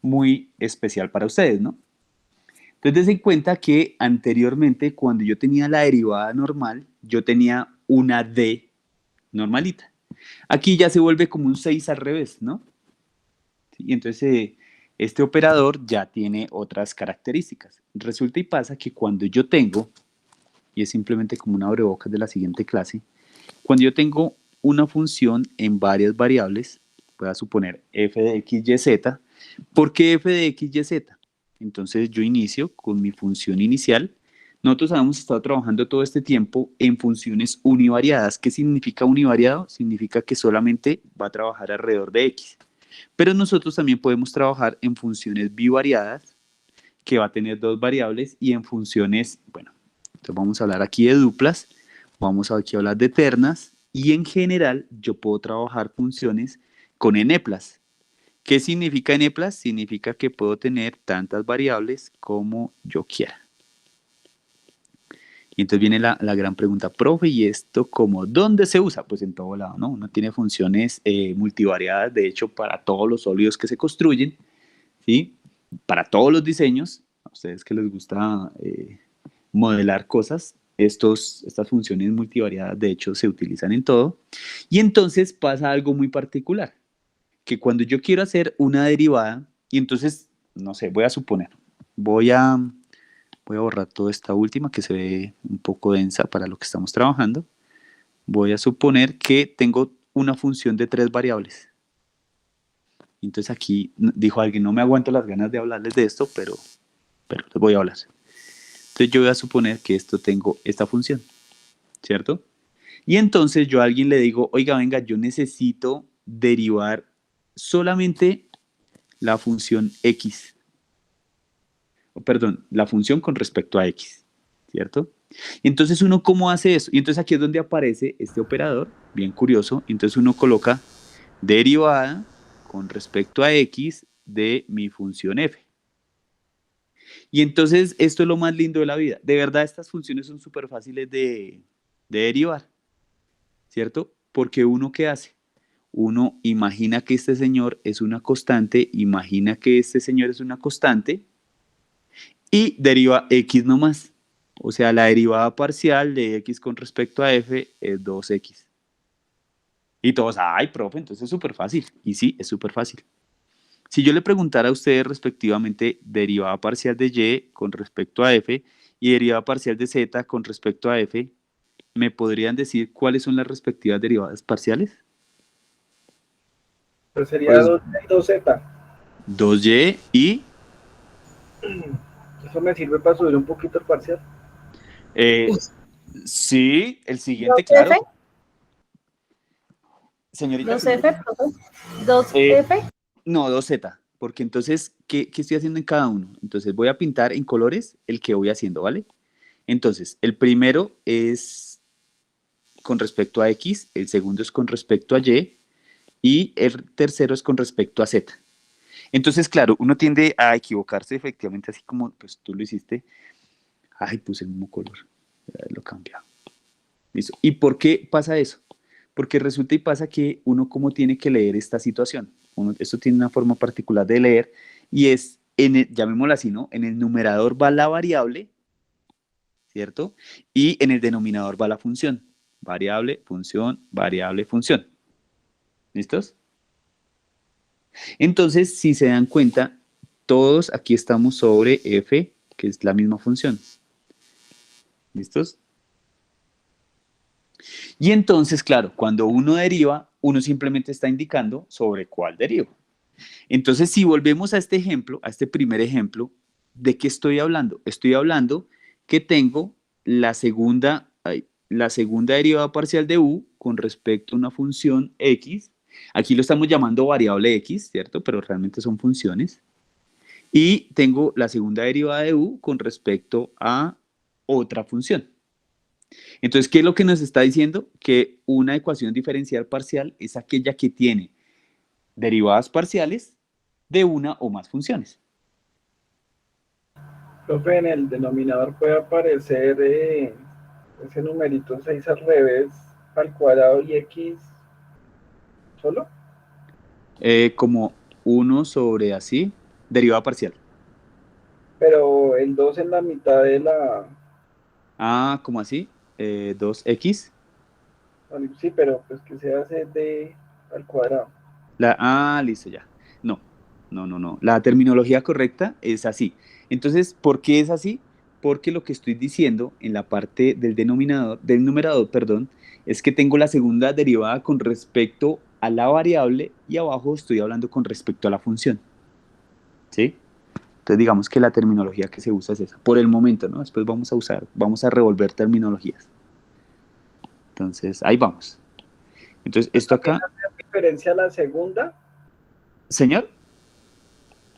muy especial para ustedes, ¿no? Entonces, dense en cuenta que anteriormente, cuando yo tenía la derivada normal, yo tenía una d normalita. Aquí ya se vuelve como un 6 al revés, ¿no? Y entonces, este operador ya tiene otras características. Resulta y pasa que cuando yo tengo, y es simplemente como una abrebocas de la siguiente clase, cuando yo tengo una función en varias variables, voy a suponer f de x, y, z. ¿Por qué f de x, y, z? Entonces yo inicio con mi función inicial. Nosotros habíamos estado trabajando todo este tiempo en funciones univariadas. ¿Qué significa univariado? Significa que solamente va a trabajar alrededor de x. Pero nosotros también podemos trabajar en funciones bivariadas, que va a tener dos variables, y en funciones, bueno, entonces vamos a hablar aquí de duplas, vamos aquí a hablar de ternas, y en general yo puedo trabajar funciones con eneplas. ¿Qué significa eneplas? Significa que puedo tener tantas variables como yo quiera. Y entonces viene la gran pregunta, profe, ¿y esto cómo? ¿Dónde se usa? Pues en todo lado, ¿no? Uno tiene funciones multivariadas, de hecho, para todos los sólidos que se construyen, ¿sí? Para todos los diseños, a ustedes que les gusta modelar cosas, estas funciones multivariadas, de hecho, se utilizan en todo. Y entonces pasa algo muy particular, que cuando yo quiero hacer una derivada, y entonces, no sé, voy a suponer, voy a borrar toda esta última que se ve un poco densa para lo que estamos trabajando. Voy a suponer que tengo una función de 3 variables. Entonces aquí dijo alguien, no me aguanto las ganas de hablarles de esto, pero les voy a hablar. Entonces yo voy a suponer que tengo esta función, ¿cierto? Y entonces yo a alguien le digo, oiga, venga, yo necesito derivar solamente la función x. Perdón, la función con respecto a x, ¿cierto? Y entonces uno, ¿cómo hace eso? Y entonces aquí es donde aparece este operador, bien curioso. Entonces uno coloca derivada con respecto a x de mi función f. Y entonces esto es lo más lindo de la vida. De verdad, estas funciones son súper fáciles de derivar. ¿cierto? Porque uno, ¿qué hace? Uno imagina que este señor es una constante, imagina que este señor es una constante y deriva x nomás. O sea, la derivada parcial de x con respecto a f es 2x. Y todos, ay, profe, entonces es súper fácil. Y sí, es súper fácil. Si yo le preguntara a ustedes respectivamente derivada parcial de y con respecto a f y derivada parcial de z con respecto a f, ¿me podrían decir cuáles son las respectivas derivadas parciales? Pues sería 2y y 2z. 2y y... Eso me sirve para subir un poquito el parcial. Sí, el siguiente, 2F. claro. Señorita. 2F, profe. 2F. No, 2z, porque entonces, ¿qué estoy haciendo en cada uno? Entonces voy a pintar en colores el que voy haciendo, ¿vale? Entonces, el primero es con respecto a x, el segundo es con respecto a y el tercero es con respecto a z. Entonces, claro, uno tiende a equivocarse efectivamente, así como pues tú lo hiciste. Ay, puse el mismo color, lo cambiado. Listo. ¿Y por qué pasa eso? Porque resulta y pasa que uno como tiene que leer esta situación. Esto tiene una forma particular de leer y es, llamémoslo así, ¿no? En el numerador va la variable, ¿cierto? Y en el denominador va la función. Variable, función, variable, función. ¿Listos? Entonces, si se dan cuenta, todos aquí estamos sobre f, que es la misma función. ¿Listos? Y entonces, claro, cuando uno deriva, uno simplemente está indicando sobre cuál deriva. Entonces, si volvemos a este ejemplo, a este primer ejemplo, ¿de qué estoy hablando? Estoy hablando que tengo la segunda derivada parcial de u con respecto a una función x. Aquí lo estamos llamando variable x, ¿cierto? Pero realmente son funciones. Y tengo la segunda derivada de u con respecto a otra función. Entonces, ¿qué es lo que nos está diciendo? Que una ecuación diferencial parcial es aquella que tiene derivadas parciales de una o más funciones. Profe, en el denominador puede aparecer ese numerito 6 al revés, al cuadrado y x solo. Como 1 sobre así, derivada parcial. Pero el 2 en la mitad de la... Ah, ¿cómo así? 2x. Sí, pero pues que se hace de al cuadrado. Listo, ya. No. La terminología correcta es así. Entonces, ¿por qué es así? Porque lo que estoy diciendo en la parte del numerador, perdón, es que tengo la segunda derivada con respecto a la variable y abajo estoy hablando con respecto a la función. ¿Sí? Entonces, digamos que la terminología que se usa es esa. Por el momento, ¿no? Después vamos a revolver terminologías. Entonces, ahí vamos. Entonces, esto acá... ¿Hace referencia a la segunda? ¿Señor?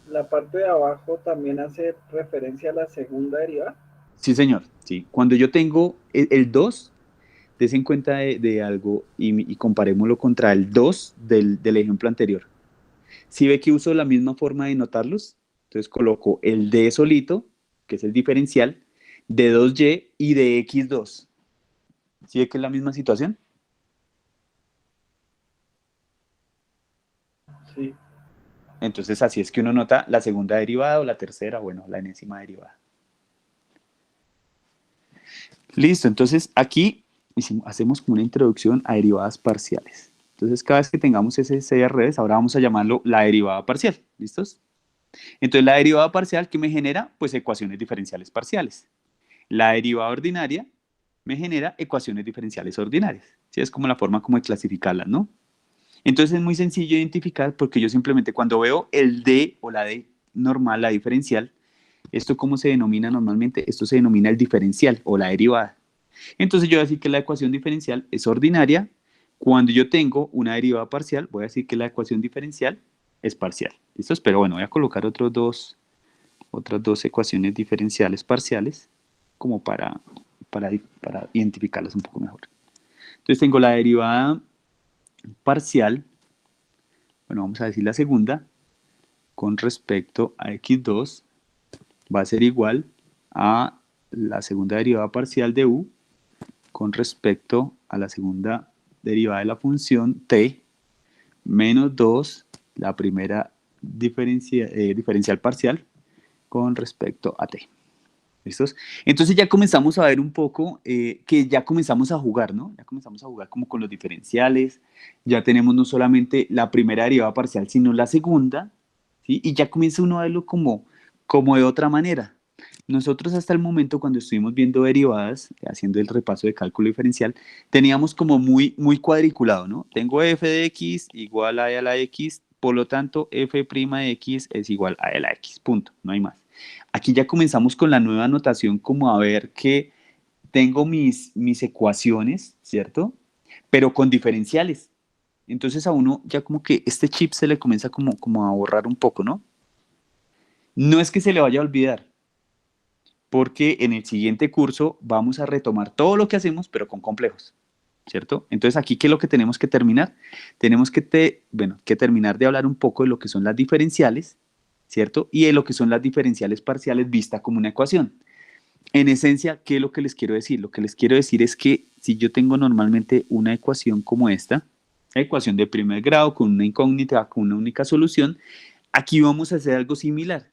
¿La parte de abajo también hace referencia a la segunda derivada? Sí, señor. Sí. Cuando yo tengo el 2, des en cuenta de algo y comparémoslo contra el 2 del ejemplo anterior. Si ve que uso la misma forma de notarlos, entonces coloco el d solito, que es el diferencial, de 2y y de x2. ¿Sí ve que es la misma situación? Sí. Entonces así es que uno nota la segunda derivada o la tercera, bueno, la enésima derivada. Listo, entonces aquí hacemos como una introducción a derivadas parciales. Entonces cada vez que tengamos ese 6 al revés, ahora vamos a llamarlo la derivada parcial. ¿Listos? Entonces la derivada parcial, ¿qué me genera? Pues ecuaciones diferenciales parciales. La derivada ordinaria me genera ecuaciones diferenciales ordinarias. ¿Sí? Es como la forma como de clasificarlas, ¿no? Entonces es muy sencillo identificar porque yo simplemente cuando veo el d o la d normal, la diferencial, ¿esto cómo se denomina normalmente? Esto se denomina el diferencial o la derivada. Entonces yo voy a decir que la ecuación diferencial es ordinaria. Cuando yo tengo una derivada parcial, voy a decir que la ecuación diferencial es parcial. ¿Listo? Pero bueno, voy a colocar otras dos ecuaciones diferenciales parciales como para identificarlas un poco mejor. Entonces tengo la derivada parcial, bueno, vamos a decir la segunda, con respecto a x2 va a ser igual a la segunda derivada parcial de u con respecto a la segunda derivada de la función t menos 2, la primera diferencial parcial con respecto a t. ¿Listos? Entonces ya comenzamos a ver un poco que ya comenzamos a jugar, ¿no? Ya comenzamos a jugar como con los diferenciales, ya tenemos no solamente la primera derivada parcial, sino la segunda, ¿sí? Y ya comienza uno a verlo como de otra manera. Nosotros hasta el momento, cuando estuvimos viendo derivadas, haciendo el repaso de cálculo diferencial, teníamos como muy cuadriculado, ¿no? Tengo f de x igual a la x, por lo tanto, f' de x es igual a la x, punto, no hay más. Aquí ya comenzamos con la nueva notación, como a ver que tengo mis ecuaciones, ¿cierto? Pero con diferenciales. Entonces a uno ya como que este chip se le comienza como a borrar un poco, ¿no? No es que se le vaya a olvidar, porque en el siguiente curso vamos a retomar todo lo que hacemos, pero con complejos, ¿cierto? Entonces aquí, ¿qué es lo que tenemos que terminar? Tenemos que terminar de hablar un poco de lo que son las diferenciales, ¿cierto? Y de lo que son las diferenciales parciales vista como una ecuación. En esencia, ¿qué es lo que les quiero decir? Lo que les quiero decir es que si yo tengo normalmente una ecuación como esta, la ecuación de primer grado con una incógnita, con una única solución, aquí vamos a hacer algo similar,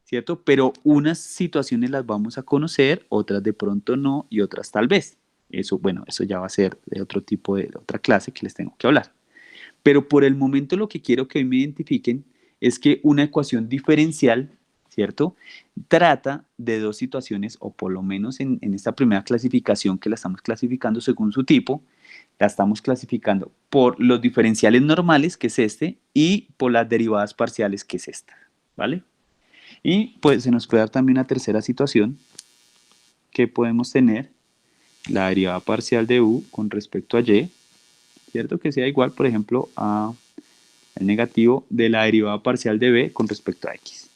¿cierto? Pero unas situaciones las vamos a conocer, otras de pronto no y otras tal vez. Eso, bueno, eso ya va a ser de otro tipo de otra clase que les tengo que hablar. Pero por el momento lo que quiero que hoy me identifiquen es que una ecuación diferencial, ¿cierto? Trata de dos situaciones, o por lo menos en esta primera clasificación que la estamos clasificando según su tipo, la estamos clasificando por los diferenciales normales, que es este, y por las derivadas parciales, que es esta, ¿vale? Y pues se nos puede dar también una tercera situación que podemos tener, la derivada parcial de u con respecto a y, ¿cierto? Que sea igual, por ejemplo, a el negativo de la derivada parcial de b con respecto a x,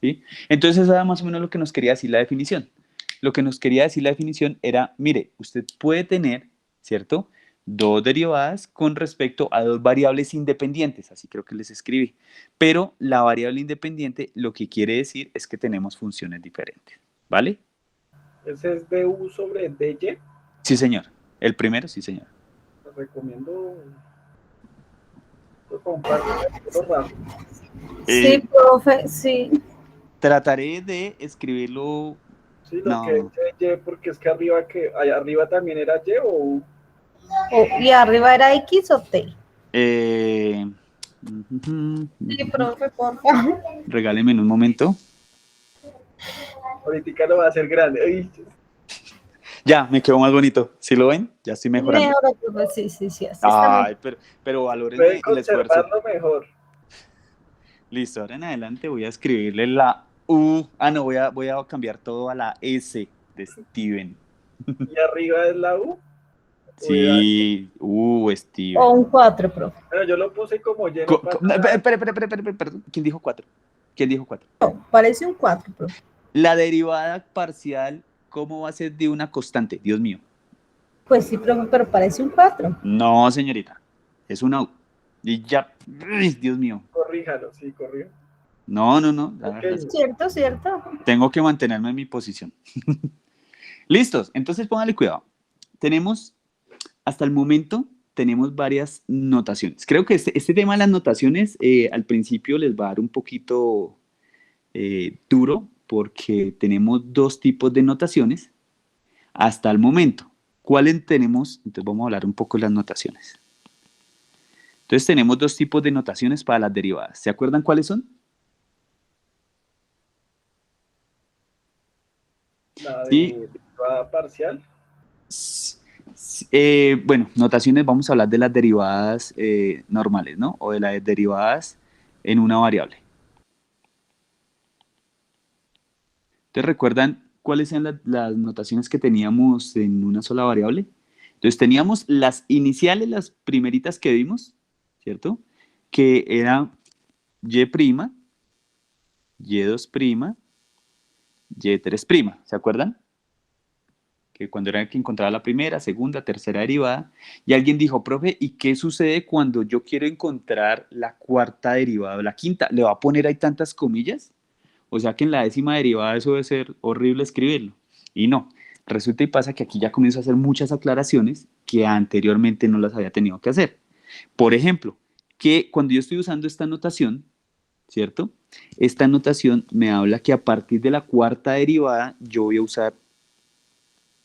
¿sí? Entonces eso era más o menos lo que nos quería decir la definición. Lo que nos quería decir la definición era, mire, usted puede tener, ¿cierto?, dos derivadas con respecto a dos variables independientes, así creo que les escribí, pero la variable independiente lo que quiere decir es que tenemos funciones diferentes, ¿vale? ¿Ese es du sobre dy? Sí, señor. El primero, sí, señor. Te recomiendo compartirlo rápido. Sí, profe, sí. Trataré de escribirlo. Sí, lo que dice y, porque es que allá arriba también era y o u. ¿Y arriba era x o t? Sí, profe, por favor. Regáleme en un momento. Ahorita lo va a hacer grande. Ay. Ya, me quedó más bonito. ¿Sí lo ven? Ya estoy mejorando. Mejor, profe, sí. Así ay, pero valoren el esfuerzo. Mejor. Listo, ahora en adelante voy a escribirle la U. Ah, no, voy a cambiar todo a la S de Steven. ¿Y arriba es la U? Sí, Steven. O un 4, profe. Bueno, yo lo puse como lleno. Espera, perdón. ¿Quién dijo 4? No, parece un 4, profe. La derivada parcial, ¿cómo va a ser de una constante? Dios mío. Pues sí, profe, pero parece un 4. No, señorita. Es una U. Y ya. Dios mío. Corríjalo, sí, corrió. No. Okay. Cierto. Tengo que mantenerme en mi posición. Listos. Entonces póngale cuidado. Hasta el momento, tenemos varias notaciones. Creo que este tema de las notaciones al principio les va a dar un poquito duro porque tenemos dos tipos de notaciones hasta el momento. ¿Cuáles tenemos? Entonces vamos a hablar un poco de las notaciones. Entonces tenemos dos tipos de notaciones para las derivadas. ¿Se acuerdan cuáles son? La derivada parcial. Bueno, notaciones, vamos a hablar de las derivadas normales, ¿no? O de las derivadas en una variable. Entonces, ¿recuerdan cuáles eran las notaciones que teníamos en una sola variable? Entonces, teníamos las iniciales, las primeritas que vimos, ¿cierto? Que era y', y2', y3', ¿se acuerdan? Que cuando era que encontraba la primera, segunda, tercera derivada, y alguien dijo, profe, ¿y qué sucede cuando yo quiero encontrar la cuarta derivada o la quinta? ¿Le va a poner ahí tantas comillas? O sea que en la décima derivada eso debe ser horrible escribirlo. Y no, resulta y pasa que aquí ya comienzo a hacer muchas aclaraciones que anteriormente no las había tenido que hacer. Por ejemplo, que cuando yo estoy usando esta notación, ¿cierto? Esta notación me habla que a partir de la cuarta derivada yo voy a usar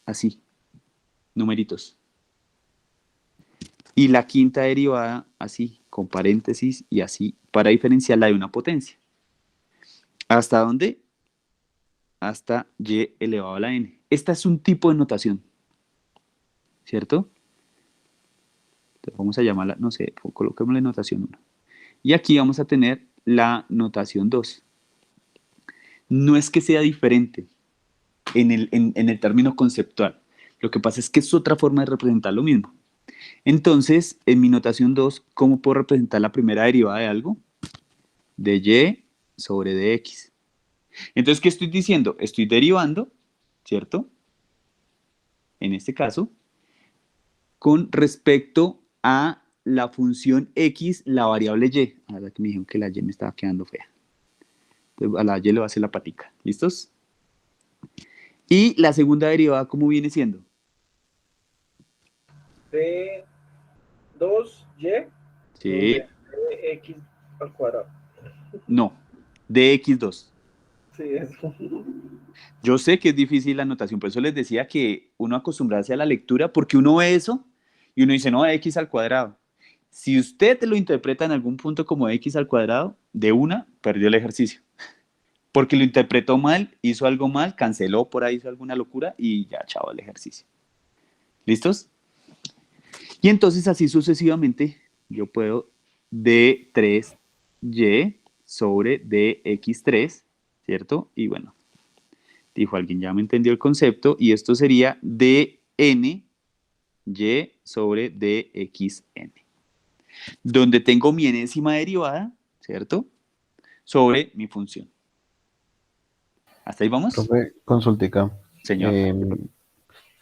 así, numeritos. Y la quinta derivada así, con paréntesis y así, para diferenciarla de una potencia. ¿Hasta dónde? Hasta y elevado a la n. Esta es un tipo de notación, ¿cierto? Entonces vamos a llamarla, no sé, coloquémosle notación 1. Y aquí vamos a tener la notación 2. No es que sea diferente en el término conceptual. Lo que pasa es que es otra forma de representar lo mismo. Entonces, en mi notación 2, ¿cómo puedo representar la primera derivada de algo? De y sobre dx. Entonces, ¿qué estoy diciendo? Estoy derivando, ¿cierto? En este caso, con respecto a la función x, la variable y. Ahora que me dijeron que la y me estaba quedando fea. Entonces, a la y le voy a hacer la patica. ¿Listos? Y la segunda derivada, ¿cómo viene siendo? De 2y Sí. de x al cuadrado. No, de x2. Sí, eso. Yo sé que es difícil la notación, por eso les decía que uno acostumbrarse a la lectura, porque uno ve eso y uno dice, no, de x al cuadrado. Si usted lo interpreta en algún punto como de x al cuadrado, de una, perdió el ejercicio. Porque lo interpretó mal, hizo algo mal, canceló por ahí, hizo alguna locura y ya, chao, el ejercicio. ¿Listos? Y entonces así sucesivamente yo puedo de 3y sobre dx3, ¿cierto? Y bueno, dijo alguien, ya me entendió el concepto, y esto sería dny sobre dxn, donde tengo mi enésima derivada, ¿cierto? Sobre mi función. ¿Hasta ahí vamos? Profe, consultica. Señor.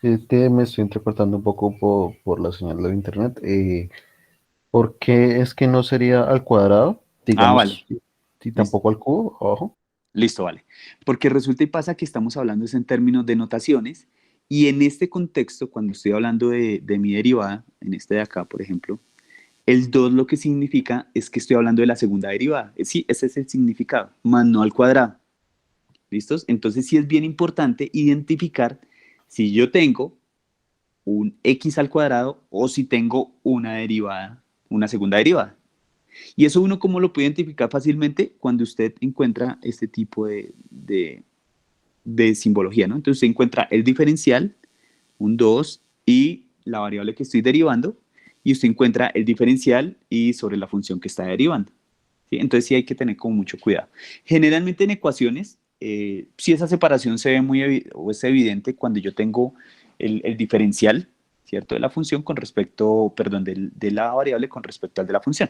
Me estoy interpretando un poco por la señal del internet. ¿Por qué es que no sería al cuadrado? Digamos, vale. Y tampoco al cubo, abajo. Listo, vale. Porque resulta y pasa que estamos hablando en términos de notaciones, y en este contexto, cuando estoy hablando de mi derivada, en este de acá, por ejemplo, el 2 lo que significa es que estoy hablando de la segunda derivada. Sí, ese es el significado, más no al cuadrado. ¿Listos? Entonces sí es bien importante identificar si yo tengo un x al cuadrado o si tengo una derivada, una segunda derivada. Y eso uno cómo lo puede identificar fácilmente cuando usted encuentra este tipo de simbología, ¿no? Entonces usted encuentra el diferencial, un 2, y la variable que estoy derivando, y usted encuentra el diferencial y sobre la función que está derivando. ¿Sí? Entonces sí hay que tener como mucho cuidado. Generalmente en ecuaciones, si esa separación se ve o es evidente cuando yo tengo el diferencial, ¿cierto? De la función con respecto, perdón, de la variable con respecto al de la función.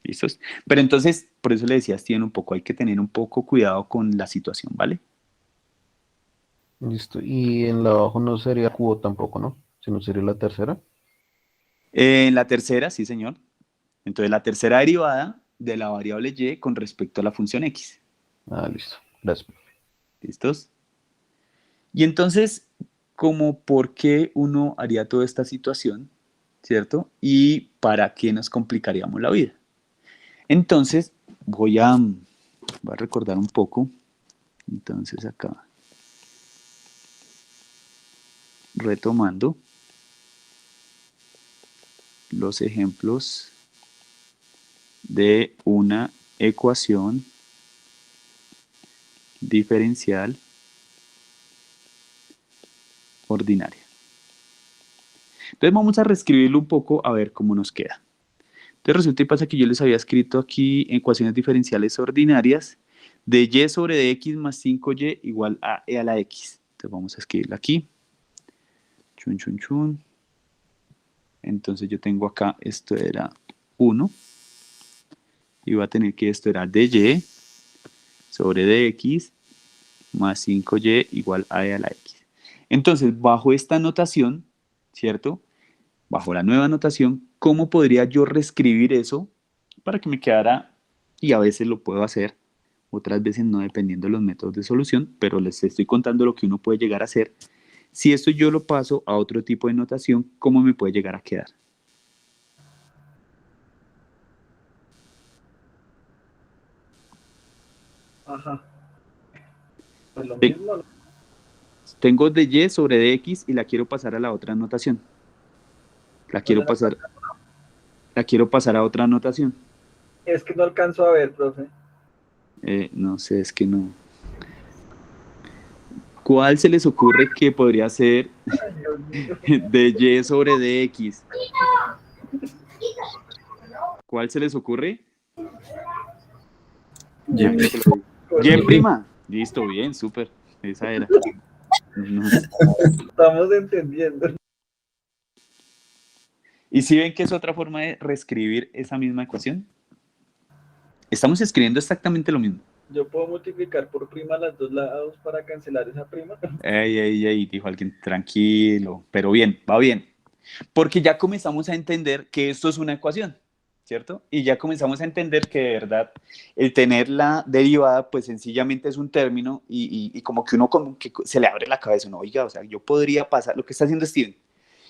¿Listos? Pero entonces, por eso le decía a Steven hay que tener un poco cuidado con la situación, ¿vale? Listo. Y en la abajo no sería cubo tampoco, ¿no? Sino sería la tercera. En la tercera, sí, señor. Entonces, la tercera derivada de la variable y con respecto a la función x. Listo. Gracias. ¿Listos? Y entonces, ¿cómo por qué uno haría toda esta situación? ¿Cierto? ¿Y para qué nos complicaríamos la vida? Entonces, voy a recordar un poco. Entonces, acá, retomando los ejemplos de una ecuación diferencial ordinaria. Entonces vamos a reescribirlo un poco a ver cómo nos queda. Entonces resulta y pasa que yo les había escrito aquí ecuaciones diferenciales ordinarias de y sobre dx más 5y igual a e a la x. Entonces vamos a escribirla aquí. Chun, chun, chun. Entonces yo tengo acá, esto era 1. Y voy a tener que esto era dy sobre dx más 5y igual a e a la x. Entonces, bajo esta notación, ¿cierto? Bajo la nueva notación, ¿cómo podría yo reescribir eso para que me quedara? Y a veces lo puedo hacer, otras veces no, dependiendo de los métodos de solución, pero les estoy contando lo que uno puede llegar a hacer. si esto yo lo paso a otro tipo de notación, ¿cómo me puede llegar a quedar? Ajá. Pues lo Sí. mismo, ¿no? Tengo de y sobre dx y la quiero pasar a la otra notación. La quiero pasar a otra notación. Es que no alcanzo a ver, profe. No sé, es que no. ¿Cuál se les ocurre que podría ser de y sobre dx? ¿Cuál se les ocurre? Y prima. Listo, bien, súper. Esa era. No. Estamos entendiendo. ¿Y si ven que es otra forma de reescribir esa misma ecuación? Estamos escribiendo exactamente lo mismo. Yo puedo multiplicar por prima los dos lados para cancelar esa prima. Ey, dijo alguien, tranquilo, pero bien, va bien. Porque ya comenzamos a entender que esto es una ecuación, ¿cierto? Y ya comenzamos a entender que de verdad el tener la derivada, pues sencillamente es un término y como que uno como que se le abre la cabeza, uno, oiga, o sea, yo podría pasar, lo que está haciendo Steven,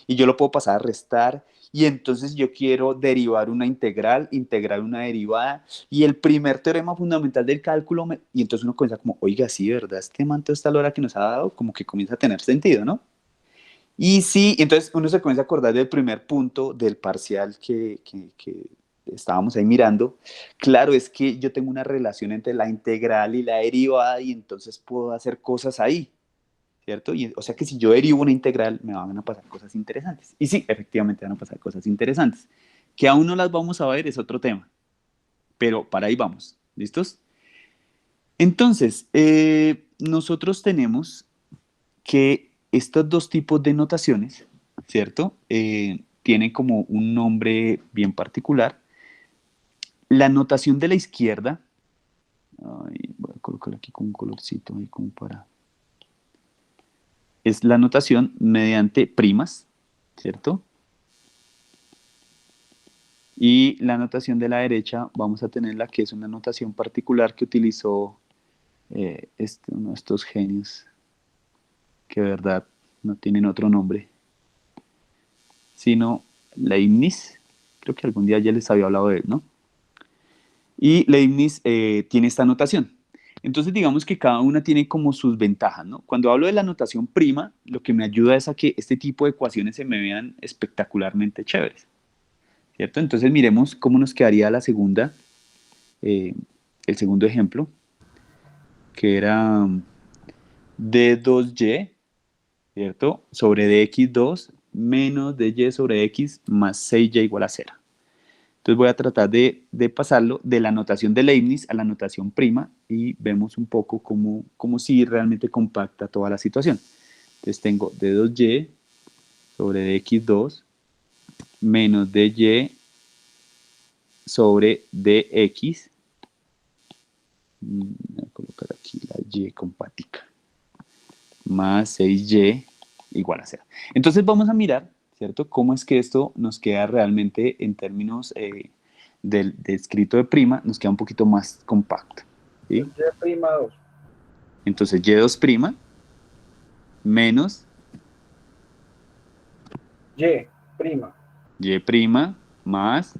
y yo lo puedo pasar a restar, y entonces yo quiero derivar una integral, integrar una derivada, y el primer teorema fundamental del cálculo, y entonces uno comienza como, oiga, sí, ¿verdad? Este manto, esta lora que nos ha dado, como que comienza a tener sentido, ¿no? Y sí, entonces uno se comienza a acordar del primer punto del parcial que estábamos ahí mirando. Claro, es que yo tengo una relación entre la integral y la derivada, y entonces puedo hacer cosas ahí, ¿cierto? Y, o sea que si yo derivo una integral, me van a pasar cosas interesantes. Y sí, efectivamente van a pasar cosas interesantes. Que aún no las vamos a ver es otro tema. Pero para ahí vamos. ¿Listos? Entonces, nosotros tenemos que estos dos tipos de notaciones, ¿cierto? Tienen como un nombre bien particular. La notación de la izquierda, voy a colocar aquí con un colorcito ahí como para... Es la notación mediante primas, ¿cierto? Y la notación de la derecha vamos a tener la que es una notación particular que utilizó uno de estos genios, que de verdad no tienen otro nombre, sino Leibniz. Creo que algún día ya les había hablado de él, ¿no? Y Leibniz tiene esta notación. Entonces digamos que cada una tiene como sus ventajas, ¿no? Cuando hablo de la notación prima, lo que me ayuda es a que este tipo de ecuaciones se me vean espectacularmente chéveres, ¿cierto? Entonces miremos cómo nos quedaría la segunda, el segundo ejemplo, que era d2y, ¿cierto? Sobre dx2 menos dy sobre x más 6y igual a 0. Entonces voy a tratar de pasarlo de la notación de Leibniz a la notación prima y vemos un poco cómo si realmente compacta toda la situación. Entonces tengo d2y sobre dx2 menos dy sobre dx. Voy a colocar aquí la y compática. Más 6y igual a 0. Entonces vamos a mirar, ¿cierto? ¿Cómo es que esto nos queda realmente en términos de escrito de prima? Nos queda un poquito más compacto, ¿sí? Y'2. Entonces y2' menos y' más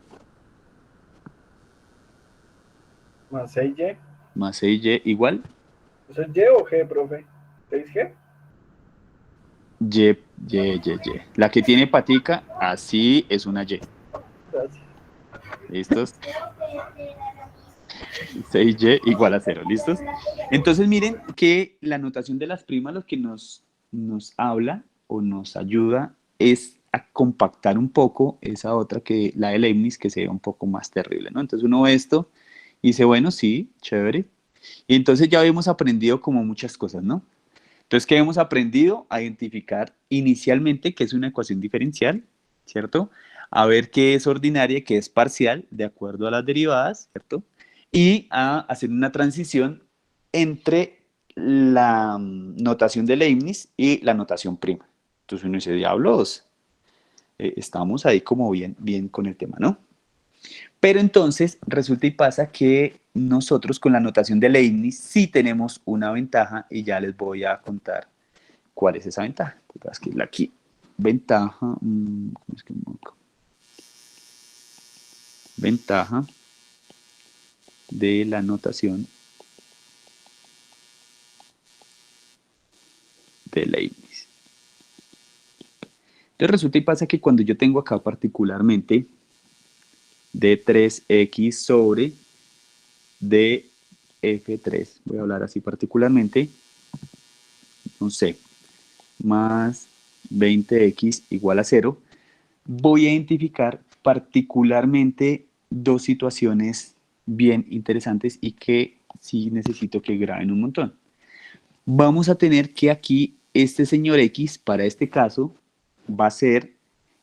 6y. Más 6y igual. ¿Eso es y o g, profe? ¿6g? Y. La que tiene patica, así es una y. Gracias. ¿Listos? 6y igual a 0, ¿listos? Entonces miren que la notación de las primas lo que nos habla o nos ayuda es a compactar un poco esa otra que la de Leibniz, que se ve un poco más terrible, ¿no? Entonces uno ve esto y dice, bueno, sí, chévere. Y entonces ya hemos aprendido como muchas cosas, ¿no? Entonces, ¿qué hemos aprendido? A identificar inicialmente qué es una ecuación diferencial, ¿cierto? A ver qué es ordinaria, qué es parcial, de acuerdo a las derivadas, ¿cierto? Y a hacer una transición entre la notación de Leibniz y la notación prima. Entonces uno dice, diablos, estamos ahí como bien con el tema, ¿no? Pero entonces resulta y pasa que nosotros con la notación de Leibniz sí tenemos una ventaja y ya les voy a contar ¿cuál es esa ventaja? Pues voy a escribirla aquí. Ventaja, ¿cómo es que ventaja de la notación de Leibniz. Entonces resulta y pasa que cuando yo tengo acá particularmente d3x sobre df3, voy a hablar así particularmente, no sé, más 20x igual a 0, voy a identificar particularmente dos situaciones bien interesantes y que sí necesito que graben un montón. Vamos a tener que aquí este señor x, para este caso, va a ser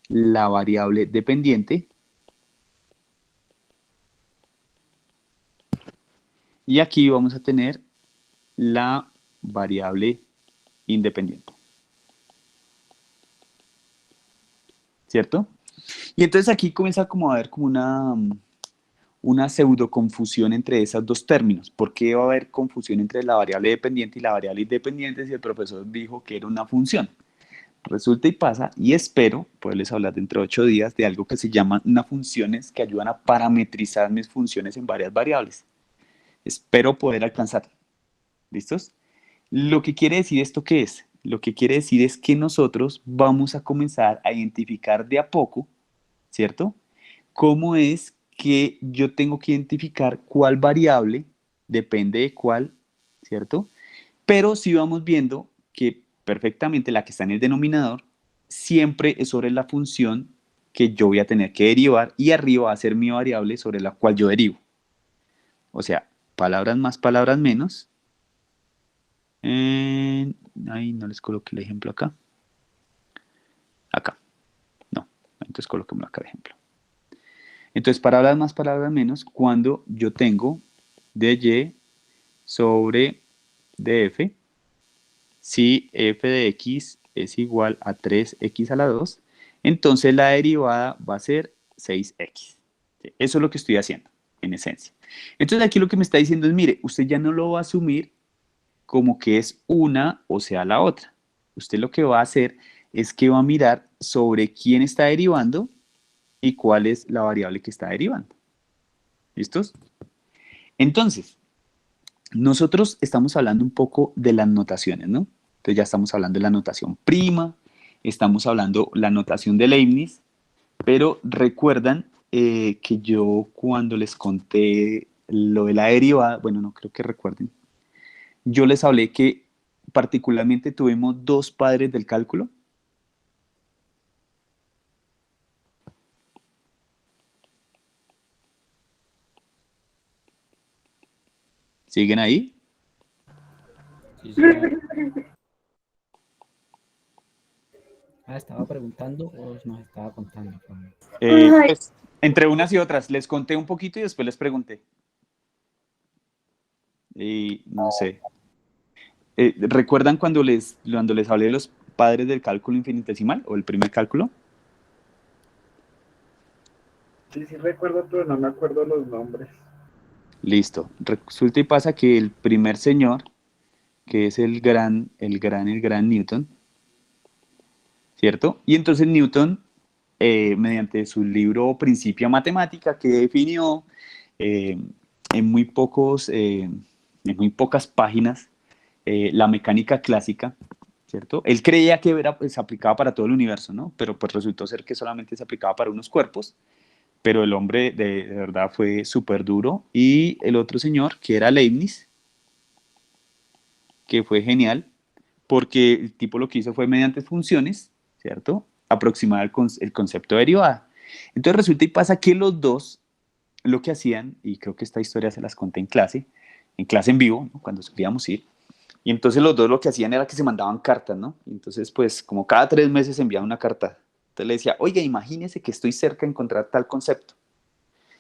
la variable dependiente. Y aquí vamos a tener la variable independiente. ¿Cierto? Y entonces aquí comienza como a haber como una pseudo confusión entre esos dos términos. ¿Por qué va a haber confusión entre la variable dependiente y la variable independiente si el profesor dijo que era una función? Resulta y pasa, y espero poderles hablar dentro de 8 días de algo que se llaman unas funciones que ayudan a parametrizar mis funciones en varias variables. Espero poder alcanzar. ¿Listos? Lo que quiere decir esto, ¿qué es? Lo que quiere decir es que nosotros vamos a comenzar a identificar de a poco, ¿cierto? Cómo es que yo tengo que identificar cuál variable depende de cuál, ¿cierto? Pero si vamos viendo que perfectamente la que está en el denominador siempre es sobre la función que yo voy a tener que derivar y arriba va a ser mi variable sobre la cual yo derivo. O sea, palabras más, palabras menos. Ahí no les coloqué el ejemplo acá. Acá. No, entonces coloquémoslo acá de ejemplo. Entonces, palabras más, palabras menos, cuando yo tengo dy sobre df, si f de x es igual a 3x a la 2, entonces la derivada va a ser 6x. Eso es lo que estoy haciendo, en esencia. Entonces aquí lo que me está diciendo es, mire, usted ya no lo va a asumir como que es una o sea la otra. Usted lo que va a hacer es que va a mirar sobre quién está derivando y cuál es la variable que está derivando. ¿Listos? Entonces, nosotros estamos hablando un poco de las notaciones, ¿no? Entonces ya estamos hablando de la notación prima, estamos hablando la notación de Leibniz, pero recuerdan que yo cuando les conté lo de la derivada, bueno, no creo que recuerden, yo les hablé que particularmente tuvimos dos padres del cálculo. ¿Siguen ahí? Sí, sí. ¿Estaba preguntando o nos estaba contando? Pues, entre unas y otras, les conté un poquito y después les pregunté. Y no sé. ¿Recuerdan cuando les hablé de los padres del cálculo infinitesimal o el primer cálculo? Sí, sí recuerdo, pero no me acuerdo los nombres. Listo. Resulta y pasa que el primer señor, que es el gran Newton, ¿cierto? Y entonces Newton, mediante su libro Principia Matemática, que definió en muy pocas páginas la mecánica clásica, ¿cierto? Él creía que se aplicaba para todo el universo, ¿no? Pero pues resultó ser que solamente se aplicaba para unos cuerpos, pero el hombre de verdad fue súper duro. Y el otro señor, que era Leibniz, que fue genial, porque el tipo lo que hizo fue mediante funciones, ¿cierto?, aproximar el concepto de derivada. Entonces resulta y pasa que los dos lo que hacían, y creo que esta historia se las conté en clase en vivo, ¿no?, cuando solíamos ir, y entonces los dos lo que hacían era que se mandaban cartas, ¿no? Y entonces pues como cada 3 meses enviaban una carta. Entonces le decía, oiga, imagínese que estoy cerca de encontrar tal concepto.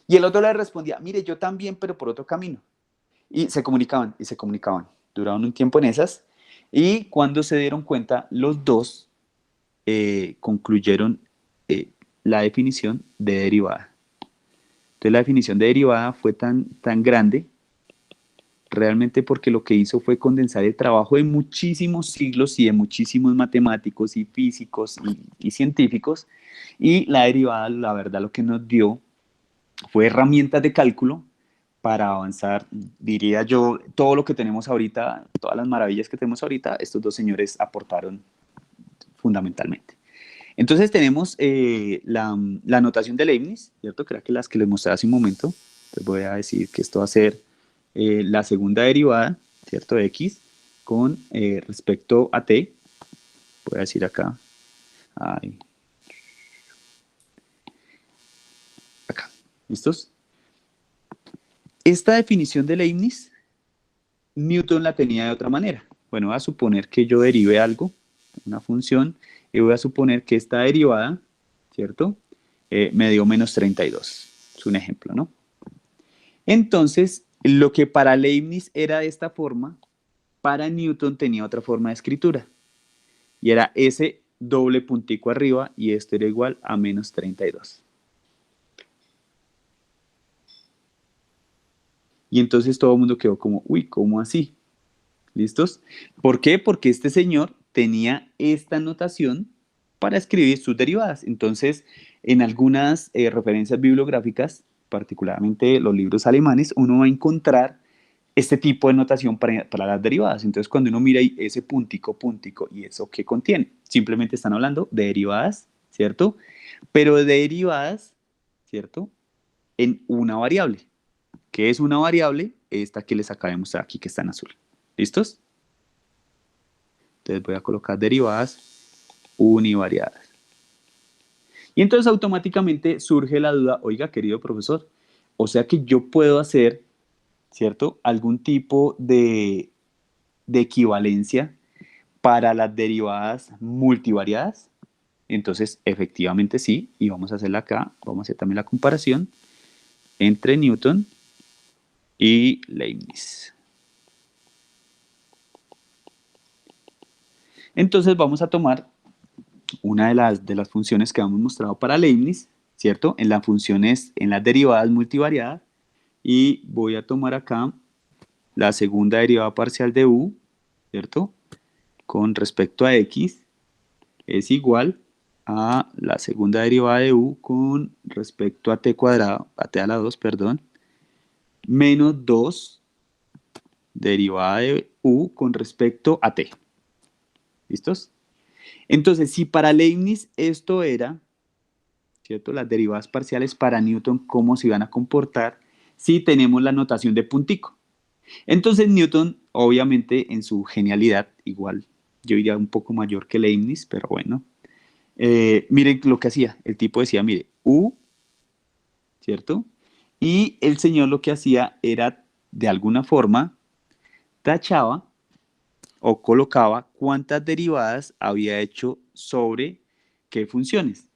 Y el otro le respondía, mire, yo también, pero por otro camino. Y se comunicaban, Duraron un tiempo en esas, y cuando se dieron cuenta, los dos concluyeron la definición de derivada. Entonces la definición de derivada fue tan grande realmente porque lo que hizo fue condensar el trabajo de muchísimos siglos y de muchísimos matemáticos y físicos y científicos, y la derivada, la verdad, lo que nos dio fue herramientas de cálculo para avanzar, diría yo, todo lo que tenemos ahorita, todas las maravillas que tenemos ahorita, estos dos señores aportaron fundamentalmente. Entonces tenemos la notación de Leibniz, ¿cierto? Que era que las que les mostré hace un momento. Les voy a decir que esto va a ser la segunda derivada, ¿cierto? De x con respecto a t. Voy a decir acá. Acá. ¿Listos? Esta definición de Leibniz, Newton la tenía de otra manera. Bueno, voy a suponer que yo derive algo, una función, y voy a suponer que esta derivada, ¿cierto? Me dio menos 32. Es un ejemplo, ¿no? Entonces, lo que para Leibniz era de esta forma, para Newton tenía otra forma de escritura. Y era ese doble puntico arriba, y esto era igual a menos 32. Y entonces todo el mundo quedó como, uy, ¿cómo así? ¿Listos? ¿Por qué? Porque este señor tenía esta notación para escribir sus derivadas. Entonces, en algunas referencias bibliográficas, particularmente los libros alemanes, uno va a encontrar este tipo de notación para las derivadas. Entonces, cuando uno mira ahí ese puntico, ¿y eso qué contiene? Simplemente están hablando de derivadas, ¿cierto? Pero de derivadas, ¿cierto? En una variable. ¿Qué es una variable? Esta que les acabo de mostrar aquí, que está en azul. ¿Listos? Entonces voy a colocar derivadas univariadas. Y entonces automáticamente surge la duda, oiga, querido profesor, o sea que yo puedo hacer, ¿cierto?, algún tipo de equivalencia para las derivadas multivariadas. Entonces, efectivamente sí, y vamos a hacerla acá, vamos a hacer también la comparación entre Newton y Leibniz. Entonces vamos a tomar una de las funciones que hemos mostrado para Leibniz, ¿cierto? En las funciones, en las derivadas multivariadas, y voy a tomar acá la segunda derivada parcial de u, ¿cierto? Con respecto a x es igual a la segunda derivada de u con respecto a t cuadrado, a t a la 2, perdón, menos 2 derivada de u con respecto a t. ¿Listos? Entonces, si para Leibniz esto era, ¿cierto?, las derivadas parciales, para Newton, ¿cómo se iban a comportar si tenemos la notación de puntico? Entonces, Newton, obviamente, en su genialidad, igual, yo diría un poco mayor que Leibniz, pero bueno, miren lo que hacía. El tipo decía, mire, u, ¿cierto? Y el señor lo que hacía era, de alguna forma, tachaba o colocaba cuántas derivadas había hecho sobre qué funciones.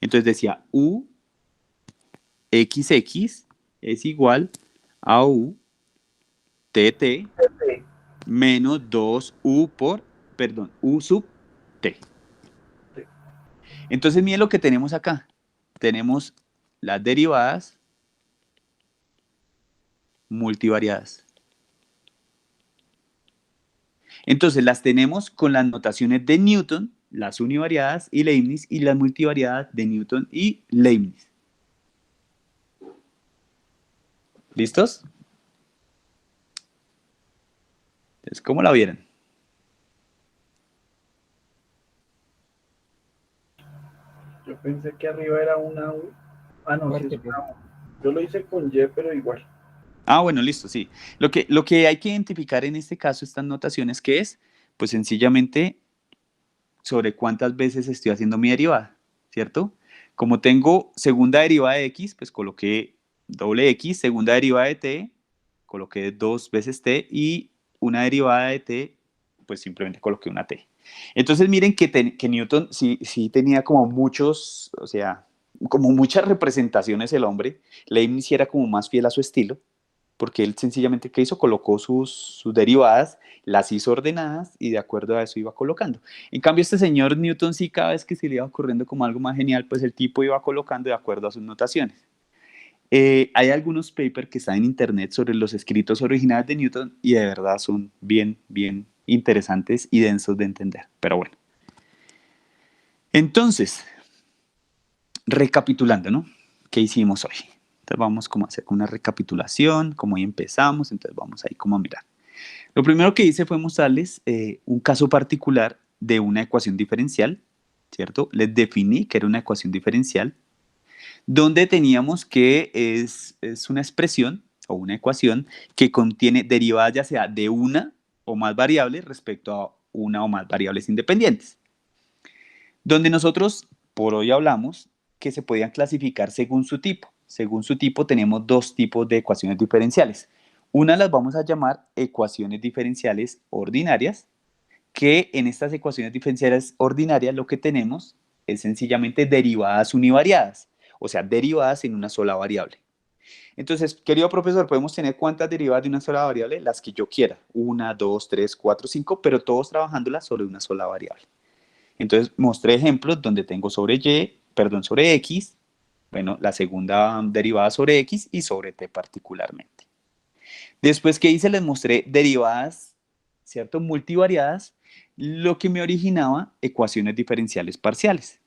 Entonces decía u xx es igual a u tt menos 2u u sub t. Entonces miren lo que tenemos acá. Tenemos las derivadas multivariadas. Entonces las tenemos con las notaciones de Newton, las univariadas y Leibniz, y las multivariadas de Newton y Leibniz. ¿Listos? Entonces, ¿cómo la vieron? Yo pensé que arriba era una U. Ah, no, sí es una U. Yo lo hice con Y, pero igual. Ah, bueno, listo, sí. Lo que hay que identificar en este caso, estas notaciones, ¿qué es? Pues sencillamente sobre cuántas veces estoy haciendo mi derivada, ¿cierto? Como tengo segunda derivada de x, pues coloqué doble x, segunda derivada de t, coloqué 2 veces t, y una derivada de t, pues simplemente coloqué una t. Entonces miren que Newton sí tenía como muchos, o sea, como muchas representaciones el hombre. Leibniz era como más fiel a su estilo, porque él sencillamente, ¿qué hizo? Colocó sus derivadas, las hizo ordenadas y de acuerdo a eso iba colocando. En cambio, este señor Newton sí, cada vez que se le iba ocurriendo como algo más genial, pues el tipo iba colocando de acuerdo a sus notaciones. Hay algunos papers que están en internet sobre los escritos originales de Newton y de verdad son bien, bien interesantes y densos de entender. Pero bueno. Entonces, recapitulando, ¿no? ¿Qué hicimos hoy? Entonces vamos como a hacer una recapitulación, como hoy empezamos, entonces vamos ahí como a mirar. Lo primero que hice fue mostrarles un caso particular de una ecuación diferencial, ¿cierto? Les definí que era una ecuación diferencial, donde teníamos que es una expresión o una ecuación que contiene derivadas ya sea de una o más variables respecto a una o más variables independientes. Donde nosotros por hoy hablamos que se podían clasificar según su tipo. Según su tipo tenemos dos tipos de ecuaciones diferenciales. Una las vamos a llamar ecuaciones diferenciales ordinarias, que en estas ecuaciones diferenciales ordinarias lo que tenemos es sencillamente derivadas univariadas, o sea, derivadas en una sola variable. Entonces, querido profesor, podemos tener ¿cuántas derivadas de una sola variable? Las que yo quiera, 1, 2, 3, 4, 5, pero todos trabajándolas sobre una sola variable. Entonces, mostré ejemplos donde tengo sobre X, bueno, la segunda derivada sobre X y sobre T particularmente. Después que hice, les mostré derivadas, ¿cierto? Multivariadas, lo que me originaba ecuaciones diferenciales parciales.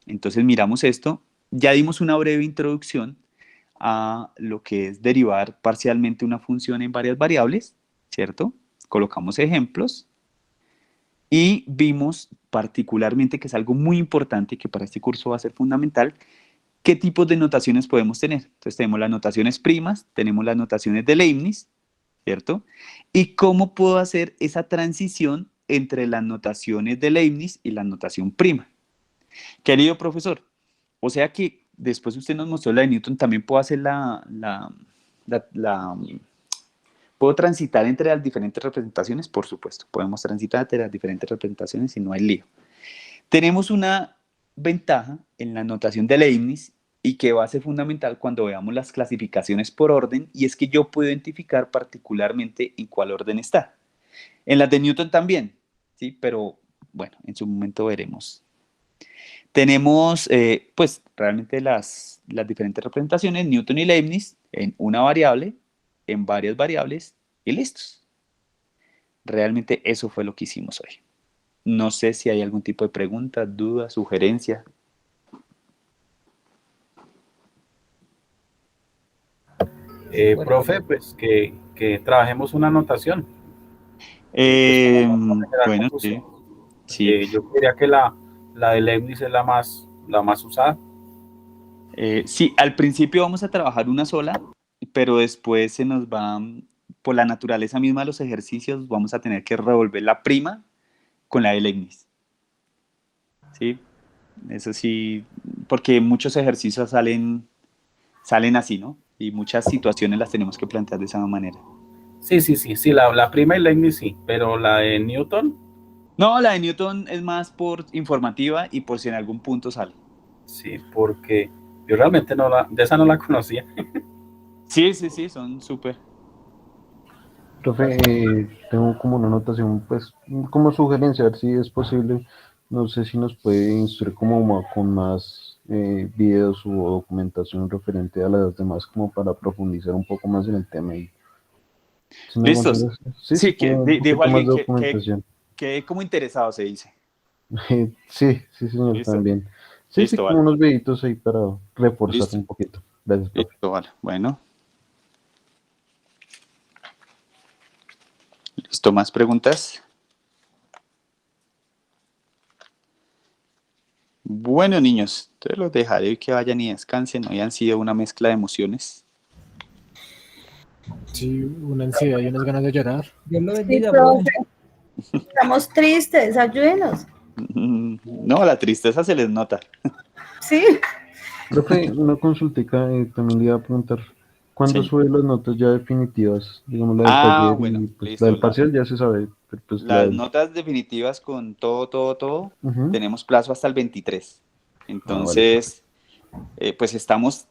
Entonces, miramos esto. Ya dimos una breve introducción a lo que es derivar parcialmente una función en varias variables, ¿cierto? Colocamos ejemplos y vimos particularmente que es algo muy importante y que para este curso va a ser fundamental, qué tipos de notaciones podemos tener. Entonces tenemos las notaciones primas, tenemos las notaciones de Leibniz, ¿cierto? Y cómo puedo hacer esa transición entre las notaciones de Leibniz y la notación prima. Querido profesor, o sea que después usted nos mostró la de Newton, también puedo hacer ¿puedo transitar entre las diferentes representaciones? Por supuesto, podemos transitar entre las diferentes representaciones y no hay lío. Tenemos una ventaja en la notación de Leibniz y que va a ser fundamental cuando veamos las clasificaciones por orden, y es que yo puedo identificar particularmente en cuál orden está. En las de Newton también, ¿sí? Pero bueno, en su momento veremos. Tenemos, pues, realmente las diferentes representaciones, Newton y Leibniz, en una variable, en varias variables, y listos. Realmente eso fue lo que hicimos hoy. No sé si hay algún tipo de pregunta, duda, sugerencia. Profe, pues que trabajemos una anotación. Bueno, sí. Sí. Yo diría que la de Leibniz es la más usada. Sí, al principio vamos a trabajar una sola, pero después se nos va, por la naturaleza misma de los ejercicios, vamos a tener que revolver la prima con la de Leibniz. ¿Sí? Eso sí, porque muchos ejercicios salen así, ¿no? Y muchas situaciones las tenemos que plantear de esa manera. Sí, la prima y Leibniz sí, pero la de Newton. No, la de Newton es más por informativa y por si en algún punto sale. Sí, porque yo realmente de esa no la conocía. Sí, son súper. Profe, tengo como una anotación, pues, como sugerencia, a ver si es posible. No sé si nos puede instruir como con más videos o documentación referente a las demás, como para profundizar un poco más en el tema. Y, ¿sí? ¿Listos? Sí, que dijo alguien que como interesado se dice. Sí, señor. ¿Listo? También. Sí, Listo, como unos videitos ahí para reforzar un poquito. Gracias, profe. Listo, vale. Bueno. ¿Listo? ¿Más preguntas? Bueno, niños, entonces los dejaré que vayan y descansen. Hoy han sido una mezcla de emociones. Sí, una ansiedad y unas ganas de llorar. Dios lo bendiga, profe. Estamos tristes, ayúdenos. No, la tristeza se les nota. Sí. Profe, una consultica, también le iba a preguntar, ¿cuándo sube las notas ya definitivas? Digamos, la del taller, bueno, y, pues, listo, la del parcial ya se sabe. Pero pues las notas definitivas con todo, tenemos plazo hasta el 23. Entonces, pues estamos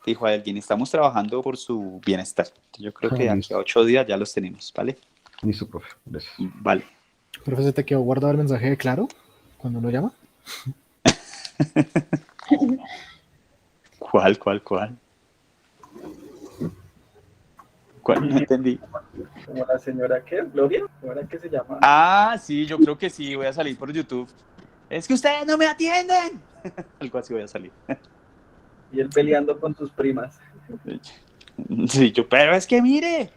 trabajando por su bienestar. Yo creo que aquí a 8 días ya los tenemos, ¿vale? Listo, profe. Gracias. Vale. Profe, ¿se te quedó guardado el mensaje de Claro cuando uno llama? ¿Cuál? ¿Cuál? No entendí. Como la señora que Gloria, ¿cómo era que se llama? Ah, sí, yo creo que sí, voy a salir por YouTube. Es que ustedes no me atienden. Algo así voy a salir. Y él peleando con tus primas. Sí, pero es que mire.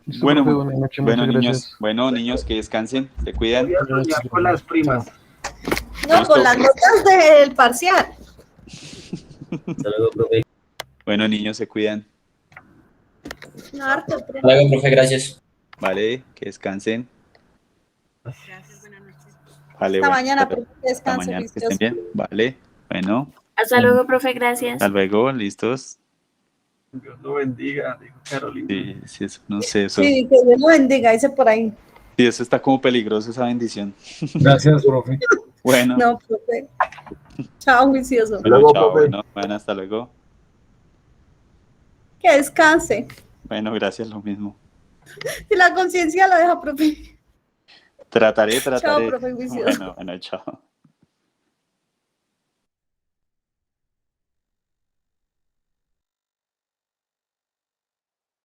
Listo, Bueno, profe, buenas noches, bueno, muchas niños, gracias. bueno, niños, que descansen, se cuidan. Voy a soñar con las primas. No, con las notas del parcial. Saludos, profe. Bueno, niños, se cuidan. No, harto, pero- Luego, profe, gracias. Vale, que descansen. Gracias, buenas noches. Vale, Hasta bueno, mañana, hasta profe, hasta descanse, mañana, que juicioso. estén bien. Vale, bueno, Hasta luego, profe, gracias. hasta luego, listos. Dios lo bendiga, dijo Carolina. Sí, sí, eso, no sé, eso, Sí, que Dios lo bendiga, dice por ahí. sí, eso está como peligroso, esa bendición. Gracias, profe. Bueno, No, profe. Chao, juicioso. bueno, Luego, chao, profe. bueno, hasta luego. Que descanse. Bueno, gracias, lo mismo. Si la conciencia lo deja, profe. Trataré. Chao, profe, juicioso. Bueno, chao.